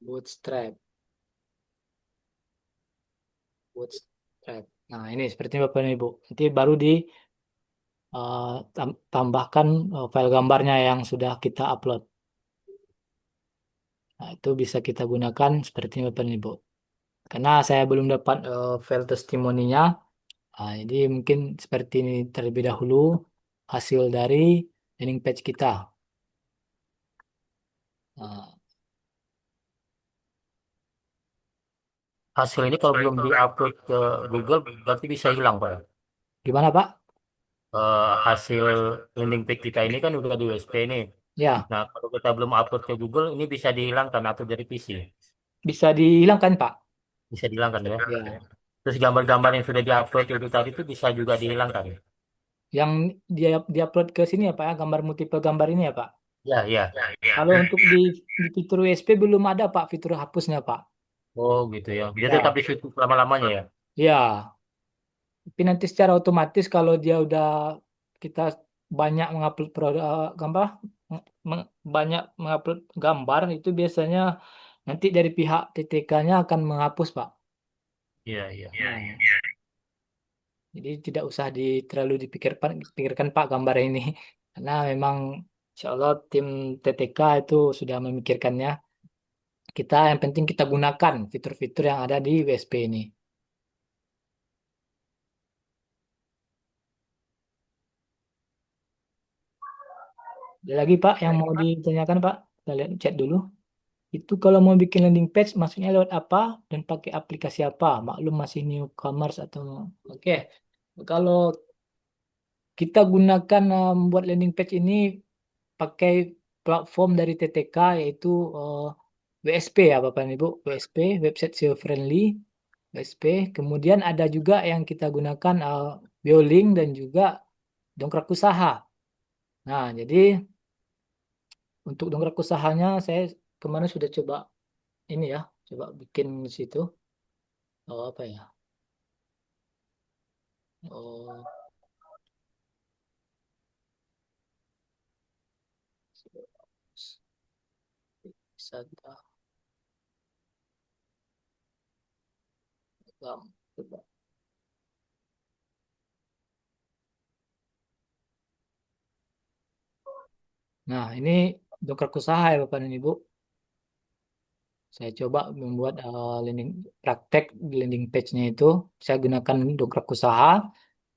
bootstrap. Bootstrap. Nah, ini seperti Bapak dan Ibu. Nanti baru tambahkan file gambarnya yang sudah kita upload. Nah, itu bisa kita gunakan seperti ini Bapak dan Ibu. Karena saya belum dapat file testimoninya, jadi mungkin seperti ini terlebih dahulu hasil dari landing page kita. Nah, Hasil ini kalau belum diupload ke Google berarti bisa hilang Pak. gimana Pak? Hasil landing page kita ini kan udah di USP nih. Ya, Nah, kalau kita belum upload ke Google, ini bisa dihilangkan atau dari PC. bisa dihilangkan Pak. Bisa dihilangkan ya. Ya, Terus gambar-gambar yang sudah diupload itu tadi itu bisa juga dihilangkan. yang dia diupload ke sini ya Pak ya, gambar multiple gambar ini ya Pak. Ya, ya. Kalau untuk di fitur USB belum ada Pak fitur hapusnya Pak. Oh, gitu ya. Dia tetap Ya, di situ selama-lamanya ya. ya. Tapi nanti secara otomatis kalau dia udah kita banyak mengupload gambar, banyak mengupload gambar itu biasanya nanti dari pihak TTK-nya akan menghapus Pak. Iya, iya. Nah, jadi tidak usah terlalu dipikirkan Pak gambar ini karena memang insya Allah tim TTK itu sudah memikirkannya. Kita yang penting kita gunakan fitur-fitur yang ada di WSP ini. Ada lagi Pak yang mau ditanyakan Pak? Kita lihat chat dulu. Itu kalau mau bikin landing page, maksudnya lewat apa dan pakai aplikasi apa? Maklum masih newcomers atau oke. Kalau kita gunakan membuat landing page ini pakai platform dari TTK yaitu WSP ya Bapak dan Ibu, WSP, Website SEO Friendly, WSP. Kemudian ada juga yang kita gunakan Biolink dan juga Dongkrak Usaha. Nah, jadi untuk dongkrak usahanya saya kemarin sudah coba ini ya, coba bikin di situ. Oh, apa ya? Oh, wisata alam. Coba. Nah, ini dongkrak usaha ya Bapak dan Ibu. Saya coba membuat praktek landing page-nya itu. Saya gunakan dongkrak usaha.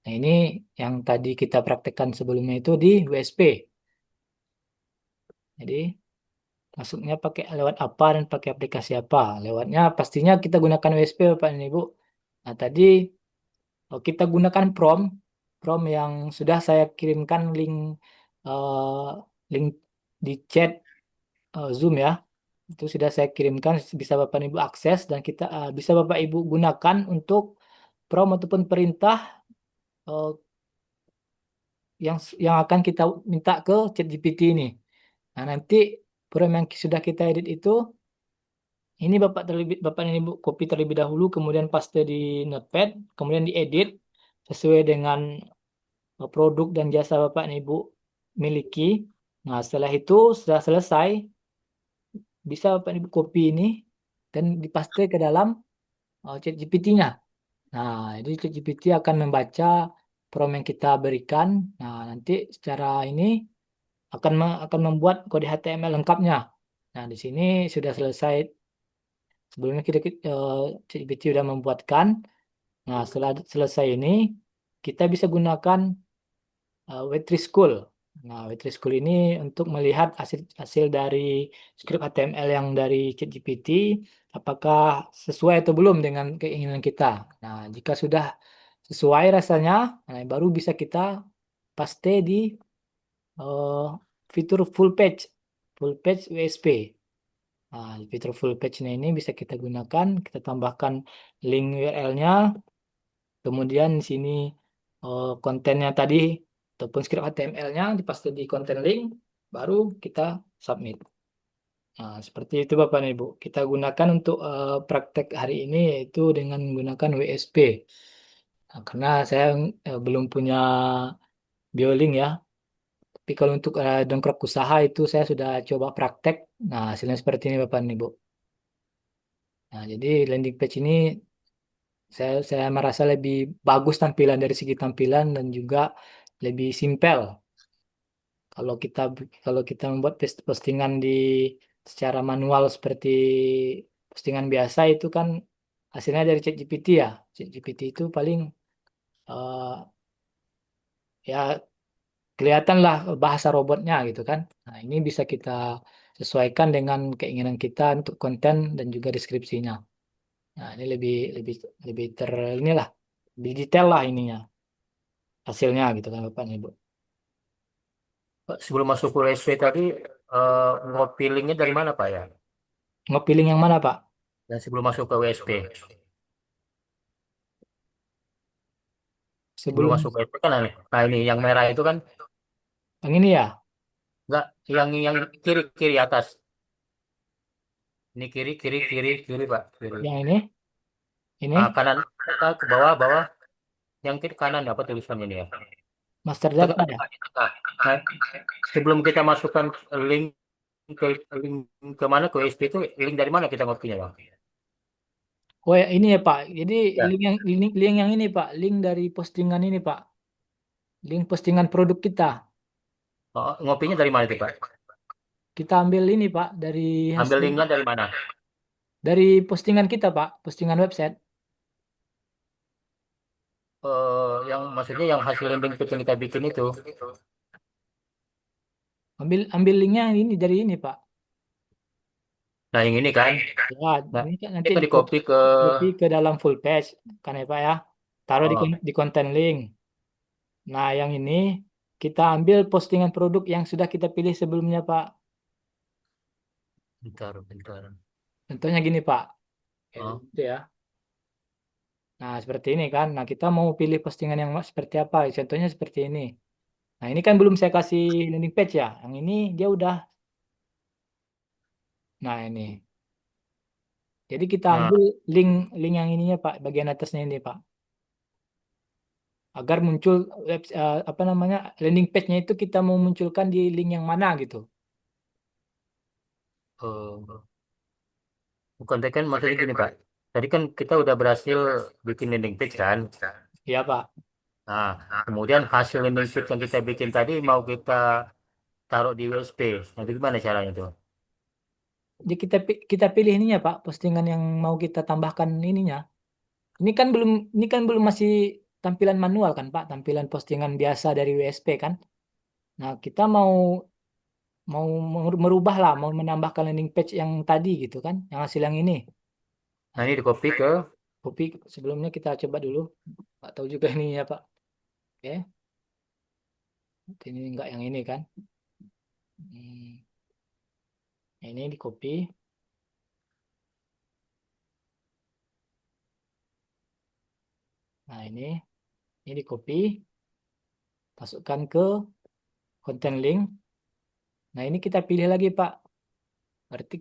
Nah, ini yang tadi kita praktekkan sebelumnya itu di WSP. Jadi, masuknya pakai lewat apa dan pakai aplikasi apa. Lewatnya pastinya kita gunakan WSP Bapak dan Ibu. Nah, tadi kita gunakan prompt yang sudah saya kirimkan eh, link di chat Zoom ya. Itu sudah saya kirimkan, bisa Bapak Ibu akses dan kita bisa Bapak Ibu gunakan untuk prompt ataupun perintah eh, yang akan kita minta ke ChatGPT ini. Nah, nanti prompt yang sudah kita edit itu ini Bapak dan Ibu copy terlebih dahulu, kemudian paste di Notepad, kemudian diedit sesuai dengan produk dan jasa Bapak dan Ibu miliki. Nah, setelah itu sudah selesai, bisa Bapak dan Ibu copy ini dan dipaste ke dalam ChatGPT-nya. Nah, jadi ChatGPT akan membaca prompt yang kita berikan. Nah, nanti secara ini akan membuat kode HTML lengkapnya. Nah, di sini sudah selesai. Sebelumnya ChatGPT sudah membuatkan. Nah, setelah selesai ini, kita bisa gunakan Web3 School. Nah, Web3 School ini untuk melihat hasil hasil dari script HTML yang dari ChatGPT, apakah sesuai atau belum dengan keinginan kita. Nah, jika sudah sesuai rasanya, nah, baru bisa kita paste di eh, fitur full page WSP. Nah, fitur full page-nya ini bisa kita gunakan, kita tambahkan link URL-nya, kemudian di sini kontennya tadi ataupun script HTML-nya dipaste di konten link, baru kita submit. Nah, seperti itu Bapak dan Ibu. Kita gunakan untuk praktek hari ini yaitu dengan menggunakan WSP. Nah, karena saya belum punya Bioling ya. Tapi kalau untuk dongkrak usaha itu saya sudah coba praktek. Nah, hasilnya seperti ini Bapak dan Ibu. Nah, jadi landing page ini saya merasa lebih bagus tampilan dari segi tampilan dan juga lebih simpel. Kalau kita kalau kita membuat postingan secara manual seperti postingan biasa itu kan hasilnya dari ChatGPT ya. ChatGPT itu paling eh, ya kelihatan lah bahasa robotnya gitu kan. Nah, ini bisa kita sesuaikan dengan keinginan kita untuk konten dan juga deskripsinya. Nah, ini lebih lebih lebih inilah, lebih detail lah ininya hasilnya gitu kan Bapak dan Ibu. Pak, sebelum masuk ke USP tadi, ngopi linknya dari mana Pak ya? Ngepiling yang mana Pak? Dan sebelum masuk ke WSP, sebelum Sebelum masuk ke WSP kan aneh. Nah ini yang merah itu kan yang ini ya, enggak, yang kiri kiri atas. Ini kiri kiri kiri kiri Pak, kiri. yang ini Kanan ke bawah bawah, yang kiri kanan apa tulisannya ini ya? master Tengah, data ya. tengah. Nah, sebelum kita masukkan link ke link ke mana ke WSP itu link dari mana kita ngopinya Bang? Oh ya ini ya Pak. Jadi Ya. link yang ini Pak, link dari postingan ini Pak, link postingan produk kita. Oh, ngopinya dari mana itu Pak? Kita ambil ini Pak dari Ambil hasil linknya dari mana? dari postingan kita Pak, postingan website. Yang maksudnya yang hasil landing page yang kita bikin itu. Ambil linknya ini dari ini Pak. Nah, yang ini kan. Ya, Nah, ini kan ini nanti kan di di copy ke. copy ke dalam full page kan ya Pak ya. Taruh Oh, di konten link. Nah, yang ini kita ambil postingan produk yang sudah kita pilih sebelumnya Pak. bentar, bentar. Contohnya gini Pak. Oh, Gitu ya. Nah, seperti ini kan. Nah, kita mau pilih postingan yang seperti apa? Contohnya seperti ini. Nah, ini kan belum saya kasih landing page ya. Yang ini dia udah. Nah, ini. Jadi kita nah, ambil link link yang ininya Pak, bagian atasnya ini Pak. Agar muncul apa namanya landing page-nya itu kita mau munculkan di link yang mana gitu. bukan tadi kan maksudnya gini Pak. Tadi kan kita udah berhasil bikin landing page kan. Iya Pak. Nah, kemudian hasil landing page yang kita bikin tadi mau kita taruh di WSP. Nanti gimana caranya tuh? Jadi kita pilih ininya Pak, postingan yang mau kita tambahkan ininya. Ini kan belum masih tampilan manual kan Pak, tampilan postingan biasa dari WSP kan. Nah, kita mau mau merubah lah, mau menambahkan landing page yang tadi gitu kan, yang hasil yang ini. Nah, Nah, ini di copy ke. copy sebelumnya kita coba dulu. Nggak tahu juga ini ya Pak. Oke, ini enggak yang ini kan. Hmm, ini di copy. Nah, ini di copy, masukkan ke konten link. Nah, ini kita pilih lagi Pak. Berarti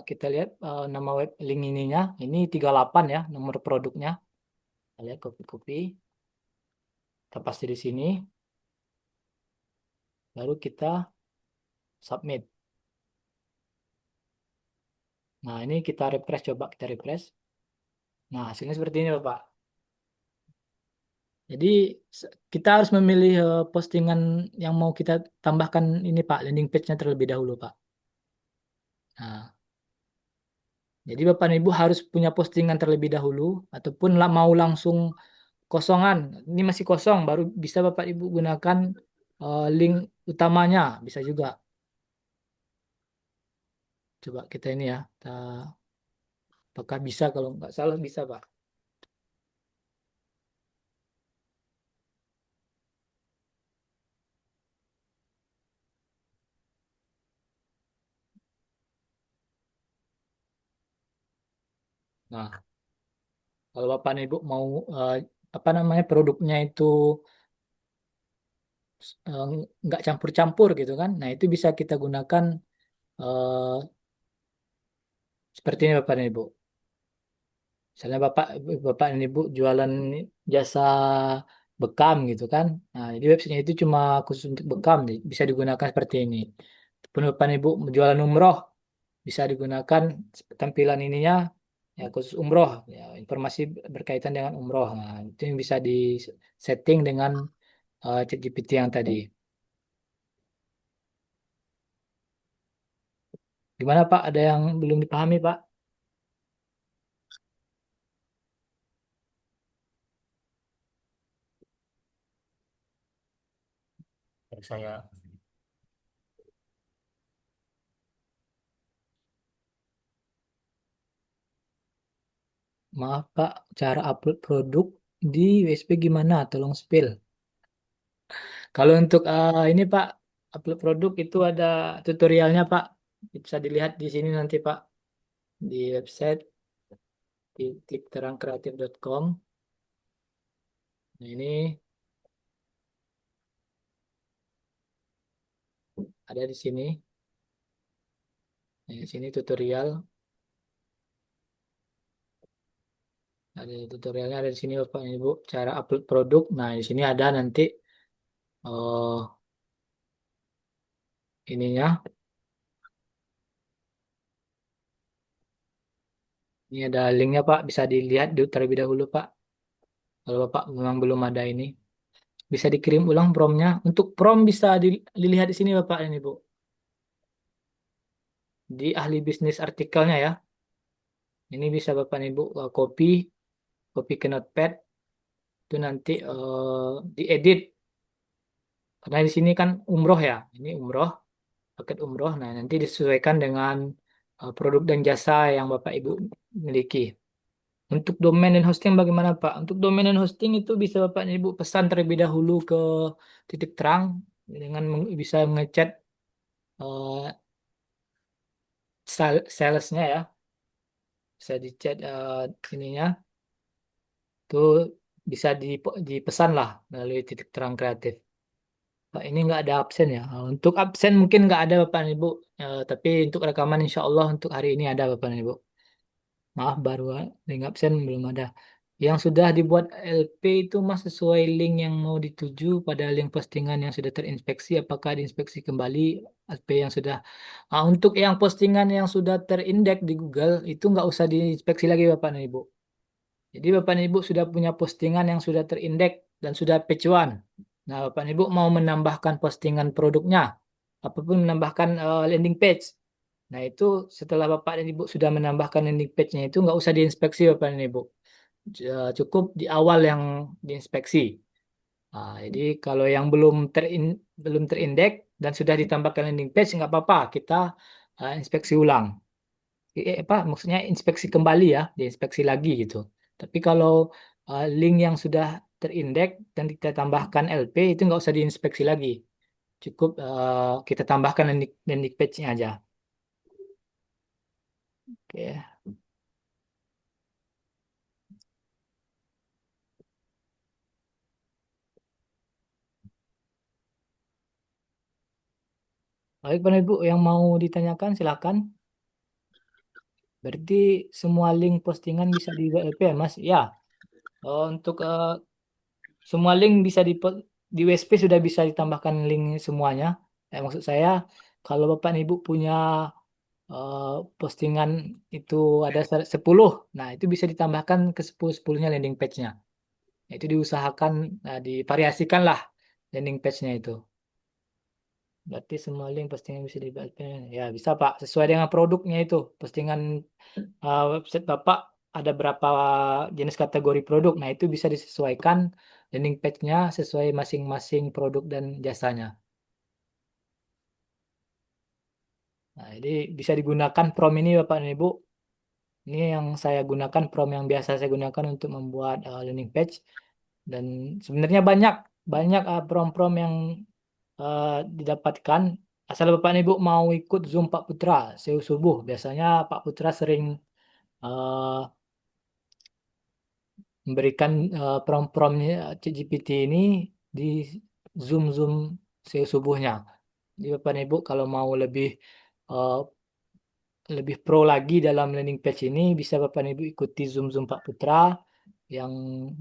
kita lihat nama web link ininya. Ini 38 ya, nomor produknya. Kita lihat copy-copy. Kita paste di sini. Baru kita submit. Nah, ini kita refresh, coba kita refresh. Nah, hasilnya seperti ini Bapak. Jadi kita harus memilih postingan yang mau kita tambahkan ini Pak, landing page-nya terlebih dahulu Pak. Nah, jadi Bapak dan Ibu harus punya postingan terlebih dahulu ataupun mau langsung kosongan. Ini masih kosong, baru bisa Bapak Ibu gunakan link utamanya, bisa juga. Coba kita ini ya, apakah bisa, kalau nggak salah bisa Pak. Nah, kalau Bapak dan Ibu mau apa namanya produknya itu eh, nggak campur-campur gitu kan, nah itu bisa kita gunakan eh, seperti ini Bapak dan Ibu. Misalnya Bapak dan Ibu jualan jasa bekam gitu kan. Nah, jadi websitenya itu cuma khusus untuk bekam, bisa digunakan seperti ini. Ataupun Bapak dan Ibu jualan umroh, bisa digunakan tampilan ininya ya khusus umroh, ya, informasi berkaitan dengan umroh. Nah, itu yang bisa di setting dengan ChatGPT yang tadi. Gimana Pak? Ada yang belum dipahami Pak? Dari saya. Maaf Pak, cara upload produk di WSP gimana? Tolong spill. Kalau untuk ini Pak, upload produk itu ada tutorialnya Pak. Bisa dilihat di sini nanti Pak, di website di tikterangkreatif.com. Nah, ini ada di sini. Nah, di sini tutorial. Ada tutorialnya ada di sini Bapak dan Ibu, cara upload produk. Nah, di sini ada nanti oh ininya. Ini ada linknya Pak, bisa dilihat dulu terlebih dahulu Pak. Kalau Bapak memang belum ada ini, bisa dikirim ulang promnya. Untuk prom bisa dilihat di sini Bapak dan Ibu. Di ahli bisnis artikelnya ya. Ini bisa Bapak dan Ibu copy ke notepad, itu nanti diedit Karena di sini kan umroh ya, ini umroh, paket umroh. Nah, nanti disesuaikan dengan produk dan jasa yang Bapak Ibu miliki. Untuk domain dan hosting bagaimana Pak? Untuk domain dan hosting itu bisa Bapak dan Ibu pesan terlebih dahulu ke Titik Terang dengan bisa ngechat eh, salesnya ya, bisa dichat ininya, itu bisa dipesan lah melalui Titik Terang Kreatif. Pak, ini nggak ada absen ya. Untuk absen mungkin nggak ada Bapak dan Ibu. Tapi untuk rekaman insya Allah untuk hari ini ada Bapak dan Ibu. Maaf baru link absen belum ada. Yang sudah dibuat LP itu Mas sesuai link yang mau dituju pada link postingan yang sudah terinspeksi. Apakah diinspeksi kembali LP yang sudah. Untuk yang postingan yang sudah terindeks di Google itu nggak usah diinspeksi lagi Bapak dan Ibu. Jadi Bapak dan Ibu sudah punya postingan yang sudah terindeks dan sudah page one. Nah, Bapak dan Ibu mau menambahkan postingan produknya, apapun menambahkan landing page. Nah, itu setelah Bapak dan Ibu sudah menambahkan landing page-nya itu nggak usah diinspeksi Bapak dan Ibu. Cukup di awal yang diinspeksi. Jadi kalau yang belum terindeks dan sudah ditambahkan landing page nggak apa-apa, kita inspeksi ulang. Apa maksudnya inspeksi kembali ya, diinspeksi lagi gitu. Tapi kalau link yang sudah terindeks dan kita tambahkan LP itu nggak usah diinspeksi lagi. Cukup kita tambahkan landing page-nya aja. Oke. Baik, Bapak Ibu yang mau ditanyakan silakan. Berarti semua link postingan bisa di WLP ya, Mas? Ya. Untuk semua link bisa di WSP sudah bisa ditambahkan link semuanya. Maksud saya kalau Bapak dan Ibu punya eh, postingan itu ada 10, nah itu bisa ditambahkan ke 10-10-nya landing page-nya. Nah, itu diusahakan, divariasikan lah landing page-nya itu. Berarti semua link postingan bisa dibagikan. Ya bisa Pak, sesuai dengan produknya itu. Postingan website Bapak ada berapa jenis kategori produk. Nah itu bisa disesuaikan landing page-nya sesuai masing-masing produk dan jasanya. Nah jadi bisa digunakan prom ini Bapak dan Ibu. Ini yang saya gunakan, prom yang biasa saya gunakan untuk membuat landing page. Dan sebenarnya banyak banyak prom-prom yang didapatkan asal Bapak dan Ibu mau ikut Zoom Pak Putra subuh. Biasanya Pak Putra sering eh, memberikan prom-promnya ChatGPT ini di Zoom subuhnya. Jadi Bapak dan Ibu kalau mau eh, lebih pro lagi dalam landing page ini bisa Bapak dan Ibu ikuti Zoom Pak Putra yang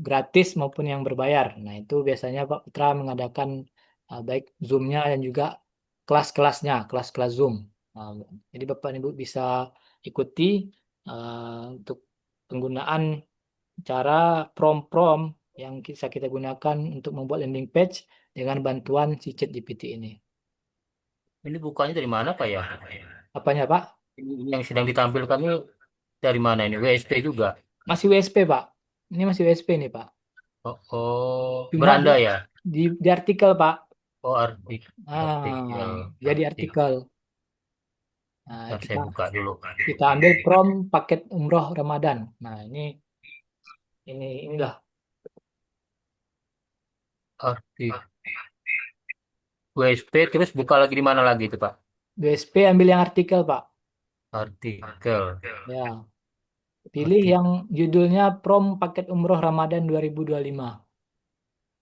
gratis maupun yang berbayar. Nah, itu biasanya Pak Putra mengadakan baik Zoom-nya dan juga kelas-kelasnya, kelas-kelas Zoom. Nah, jadi Bapak dan Ibu bisa ikuti untuk penggunaan cara prom-prom yang bisa kita gunakan untuk membuat landing page dengan bantuan si ChatGPT ini. Ini bukannya dari mana Pak ya? Apanya Pak? Ini yang sedang ditampilkan ini dari mana ini? WSP juga. Masih WSP Pak. Ini masih WSP nih Pak. Oh, oh, Cuma beranda ya? di artikel Pak. Oh, artikel, Jadi artikel. artikel. Nah, Ntar kita saya buka dulu. kita ambil prom paket umroh Ramadan. Nah, inilah Artikel. WSP terus buka lagi di mana lagi itu Pak? BSP, ambil yang artikel, Pak. Artikel. Ya, pilih Artikel. yang judulnya prom paket umroh Ramadan 2025.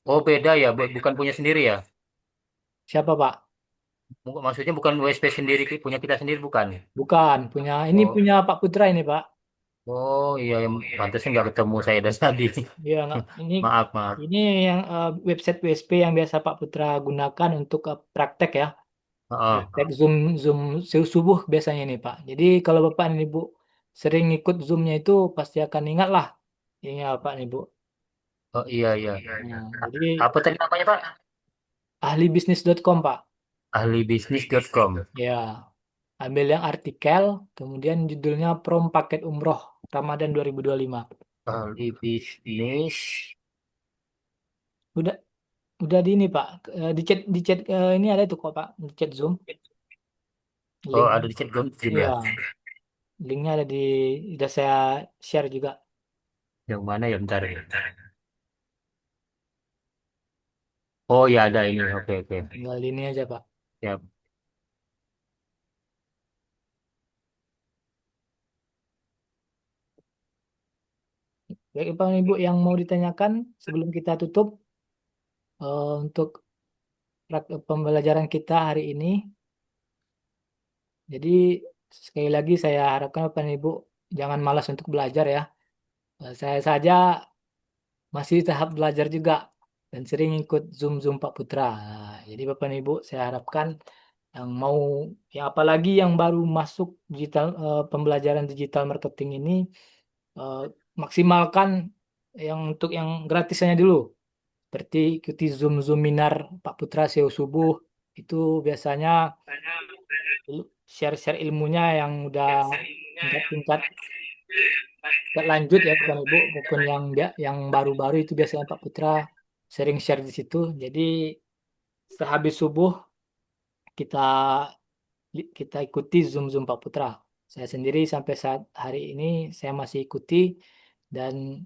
Oh, beda ya, bukan punya sendiri ya? Siapa, Pak? Maksudnya bukan WSP sendiri, punya kita sendiri bukan? Bukan, punya ini Oh, punya Pak Putra ini, Pak. oh iya, yang pantasnya nggak ketemu saya dari tadi. Ya, nggak, Maaf, maaf. ini yang website WSP yang biasa Pak Putra gunakan untuk praktek ya. Oh, Praktek Zoom Zoom subuh biasanya ini, Pak. Jadi kalau Bapak dan Ibu sering ikut Zoom-nya itu pasti akan ingat lah. Ini ya, Pak dan Ibu. oh iya, iya. Nah, jadi Apa tadi namanya Pak? ahlibisnis.com, Pak. Ahlibisnis.com. Ya, ambil yang artikel, kemudian judulnya Prom Paket Umroh Ramadan 2025. Ahlibisnis. Udah, udah di ini Pak. Di chat ini ada tuh kok Pak, di chat Zoom Oh, link. ada di chat Zoom ya. Iya, linknya ada di, udah saya share juga. Yang mana ya, bentar ya. Oh ya, ada ini. Oke, oke. Tinggal ini aja Pak. Ya. Baik Pak Ibu yang mau ditanyakan sebelum kita tutup untuk pembelajaran kita hari ini. Jadi sekali lagi saya harapkan Bapak dan Ibu jangan malas untuk belajar ya. Saya saja masih tahap belajar juga dan sering ikut Zoom-Zoom Pak Putra. Nah, jadi Bapak dan Ibu saya harapkan yang mau, yang apalagi yang baru masuk digital, pembelajaran digital marketing ini, eh, maksimalkan yang untuk yang gratisnya dulu. Seperti ikuti Zoom-Zoom minar Pak Putra SEO subuh, itu biasanya share-share ilmunya yang udah tingkat-tingkat tingkat lanjut ya Bapak Ibu, maupun yang yang baru-baru itu biasanya Pak Putra sering share di situ. Jadi sehabis subuh kita kita ikuti Zoom-Zoom Pak Putra. Saya sendiri sampai saat hari ini saya masih ikuti, dan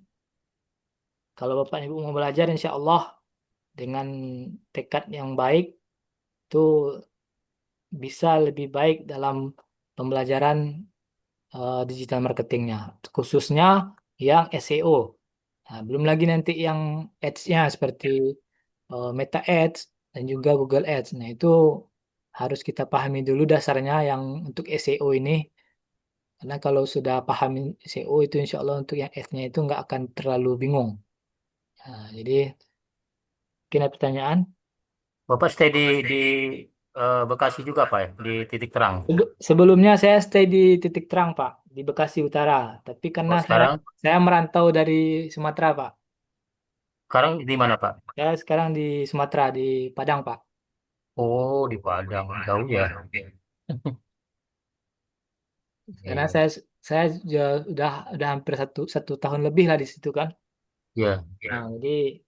kalau Bapak Ibu mau belajar insya Allah dengan tekad yang baik itu bisa lebih baik dalam pembelajaran digital marketingnya, khususnya yang SEO. Nah, belum lagi nanti yang ads-nya seperti Meta Ads dan juga Google Ads. Nah, itu harus kita pahami dulu dasarnya yang untuk SEO ini. Karena kalau sudah pahami SEO itu insya Allah untuk yang ads-nya itu nggak akan terlalu bingung. Nah, jadi mungkin ada pertanyaan. Bapak stay di Bekasi juga, Pak ya? Di Titik Terang. Sebelumnya saya stay di Titik Terang, Pak, di Bekasi Utara. Tapi karena Oh, sekarang saya merantau dari Sumatera, Pak. sekarang di mana, Pak? Saya sekarang di Sumatera, di Padang, Pak. Oh, di Padang. Jauh ya. Iya, Karena iya. saya udah hampir satu tahun lebih lah di situ kan. Iya. Nah, jadi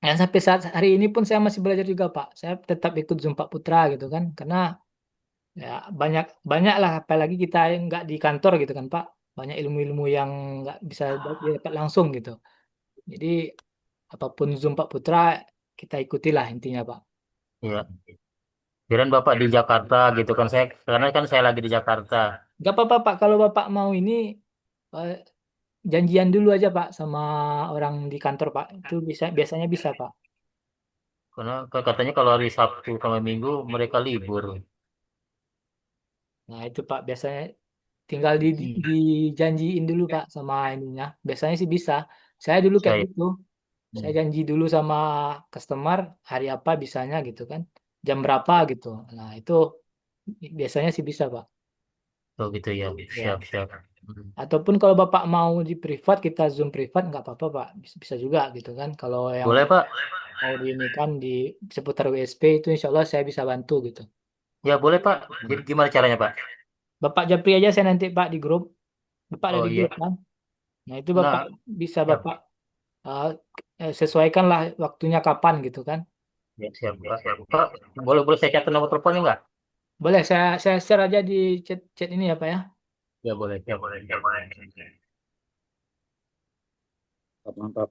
dan sampai saat hari ini pun saya masih belajar juga, Pak. Saya tetap ikut Zoom Pak Putra gitu kan. Karena ya banyak banyak lah, apalagi kita yang nggak di kantor gitu kan, Pak. Banyak ilmu-ilmu yang nggak bisa didapat langsung gitu. Jadi apapun Zoom Pak Putra kita ikutilah intinya, Pak. Iya. Kirain Bapak di Jakarta gitu kan, saya karena kan saya lagi di Jakarta. Gak apa-apa, Pak, kalau Bapak mau ini eh, janjian dulu aja, Pak, sama orang di kantor, Pak. Itu biasanya bisa, Pak. Karena katanya kalau hari Sabtu sama Minggu mereka libur. Nah, itu Pak biasanya tinggal Hmm. dijanjiin dulu Pak sama ininya. Biasanya sih bisa. Saya dulu kayak Saya. gitu. Saya Hmm. janji dulu sama customer hari apa bisanya gitu kan. Jam berapa gitu. Nah, itu biasanya sih bisa, Pak. Oh gitu ya. Siap, Ya. siap. Hmm. Ataupun kalau Bapak mau di privat, kita Zoom privat nggak apa-apa, Pak. Bisa, bisa juga gitu kan. Kalau yang Boleh, Pak? mau di ini kan di seputar WSP itu insya Allah saya bisa bantu gitu. Ya, boleh, Pak. Jadi gimana caranya, Pak? Bapak japri aja saya nanti Pak di grup. Bapak ada Oh di iya. grup kan. Nah, itu Bapak Nah, bisa siap. Bapak sesuaikanlah waktunya kapan gitu kan. Ya, siap, Pak. Pak, boleh boleh saya catat nomor teleponnya nggak? Boleh saya share aja di chat chat ini ya Pak ya. Ya, boleh. Siap. Mantap, mantap.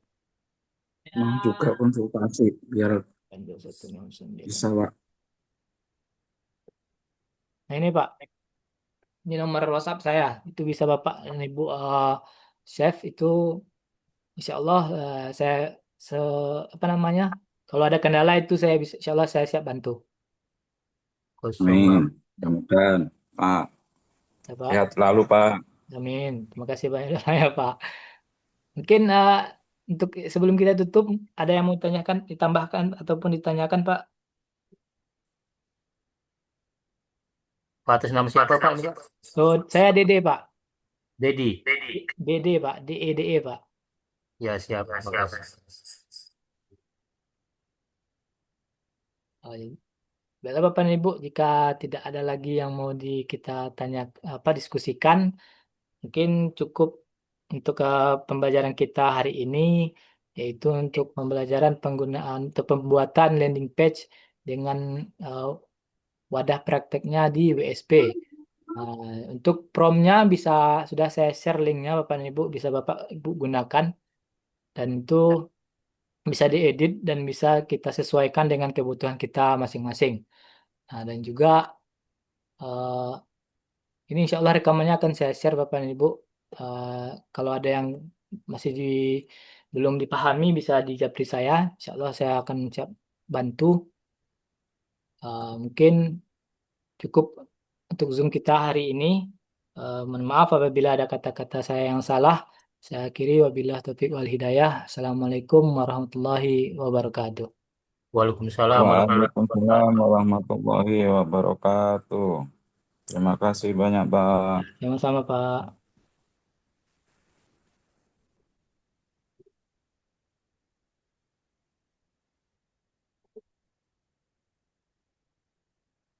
Mau juga Ya. konsultasi biar 2109. bisa, Pak. Nah ini Pak, ini nomor WhatsApp saya. Itu bisa Bapak dan Ibu save itu, Insya Allah saya se apa namanya? Kalau ada kendala itu saya bisa, Insya Allah saya siap bantu. Kosong. Amin. Mudah-mudahan, Pak. Ya Pak. Sehat selalu, Pak. Amin. Terima kasih banyak ya Pak. Mungkin untuk sebelum kita tutup, ada yang mau tanyakan, ditambahkan ataupun ditanyakan, Pak? Pak, atas nama siapa, Pak? Ini, Pak? So, saya Dede, Pak. Dedi. Dede, Pak. DEDE, Pak. Ya, siap. Makasih. Oh, iya. Baiklah, Bapak dan Ibu, jika tidak ada lagi yang mau kita tanya apa diskusikan, mungkin cukup untuk pembelajaran kita hari ini. yaitu untuk pembelajaran penggunaan atau pembuatan landing page dengan wadah prakteknya di WSP. Untuk promnya bisa sudah saya share linknya Bapak dan Ibu, bisa Bapak Ibu gunakan, dan itu bisa diedit dan bisa kita sesuaikan dengan kebutuhan kita masing-masing. Nah, dan juga eh, ini insya Allah rekamannya akan saya share Bapak dan Ibu. Kalau ada yang masih belum dipahami bisa dijabri saya. Insya Allah saya akan siap bantu. Mungkin cukup untuk Zoom kita hari ini. Mohon maaf apabila ada kata-kata saya yang salah. Saya akhiri wabillahi taufiq wal hidayah. Assalamualaikum warahmatullahi wabarakatuh. Waalaikumsalam warahmatullahi Waalaikumsalam wabarakatuh. warahmatullahi wabarakatuh. Terima kasih banyak, Bang. Sama-sama Pak.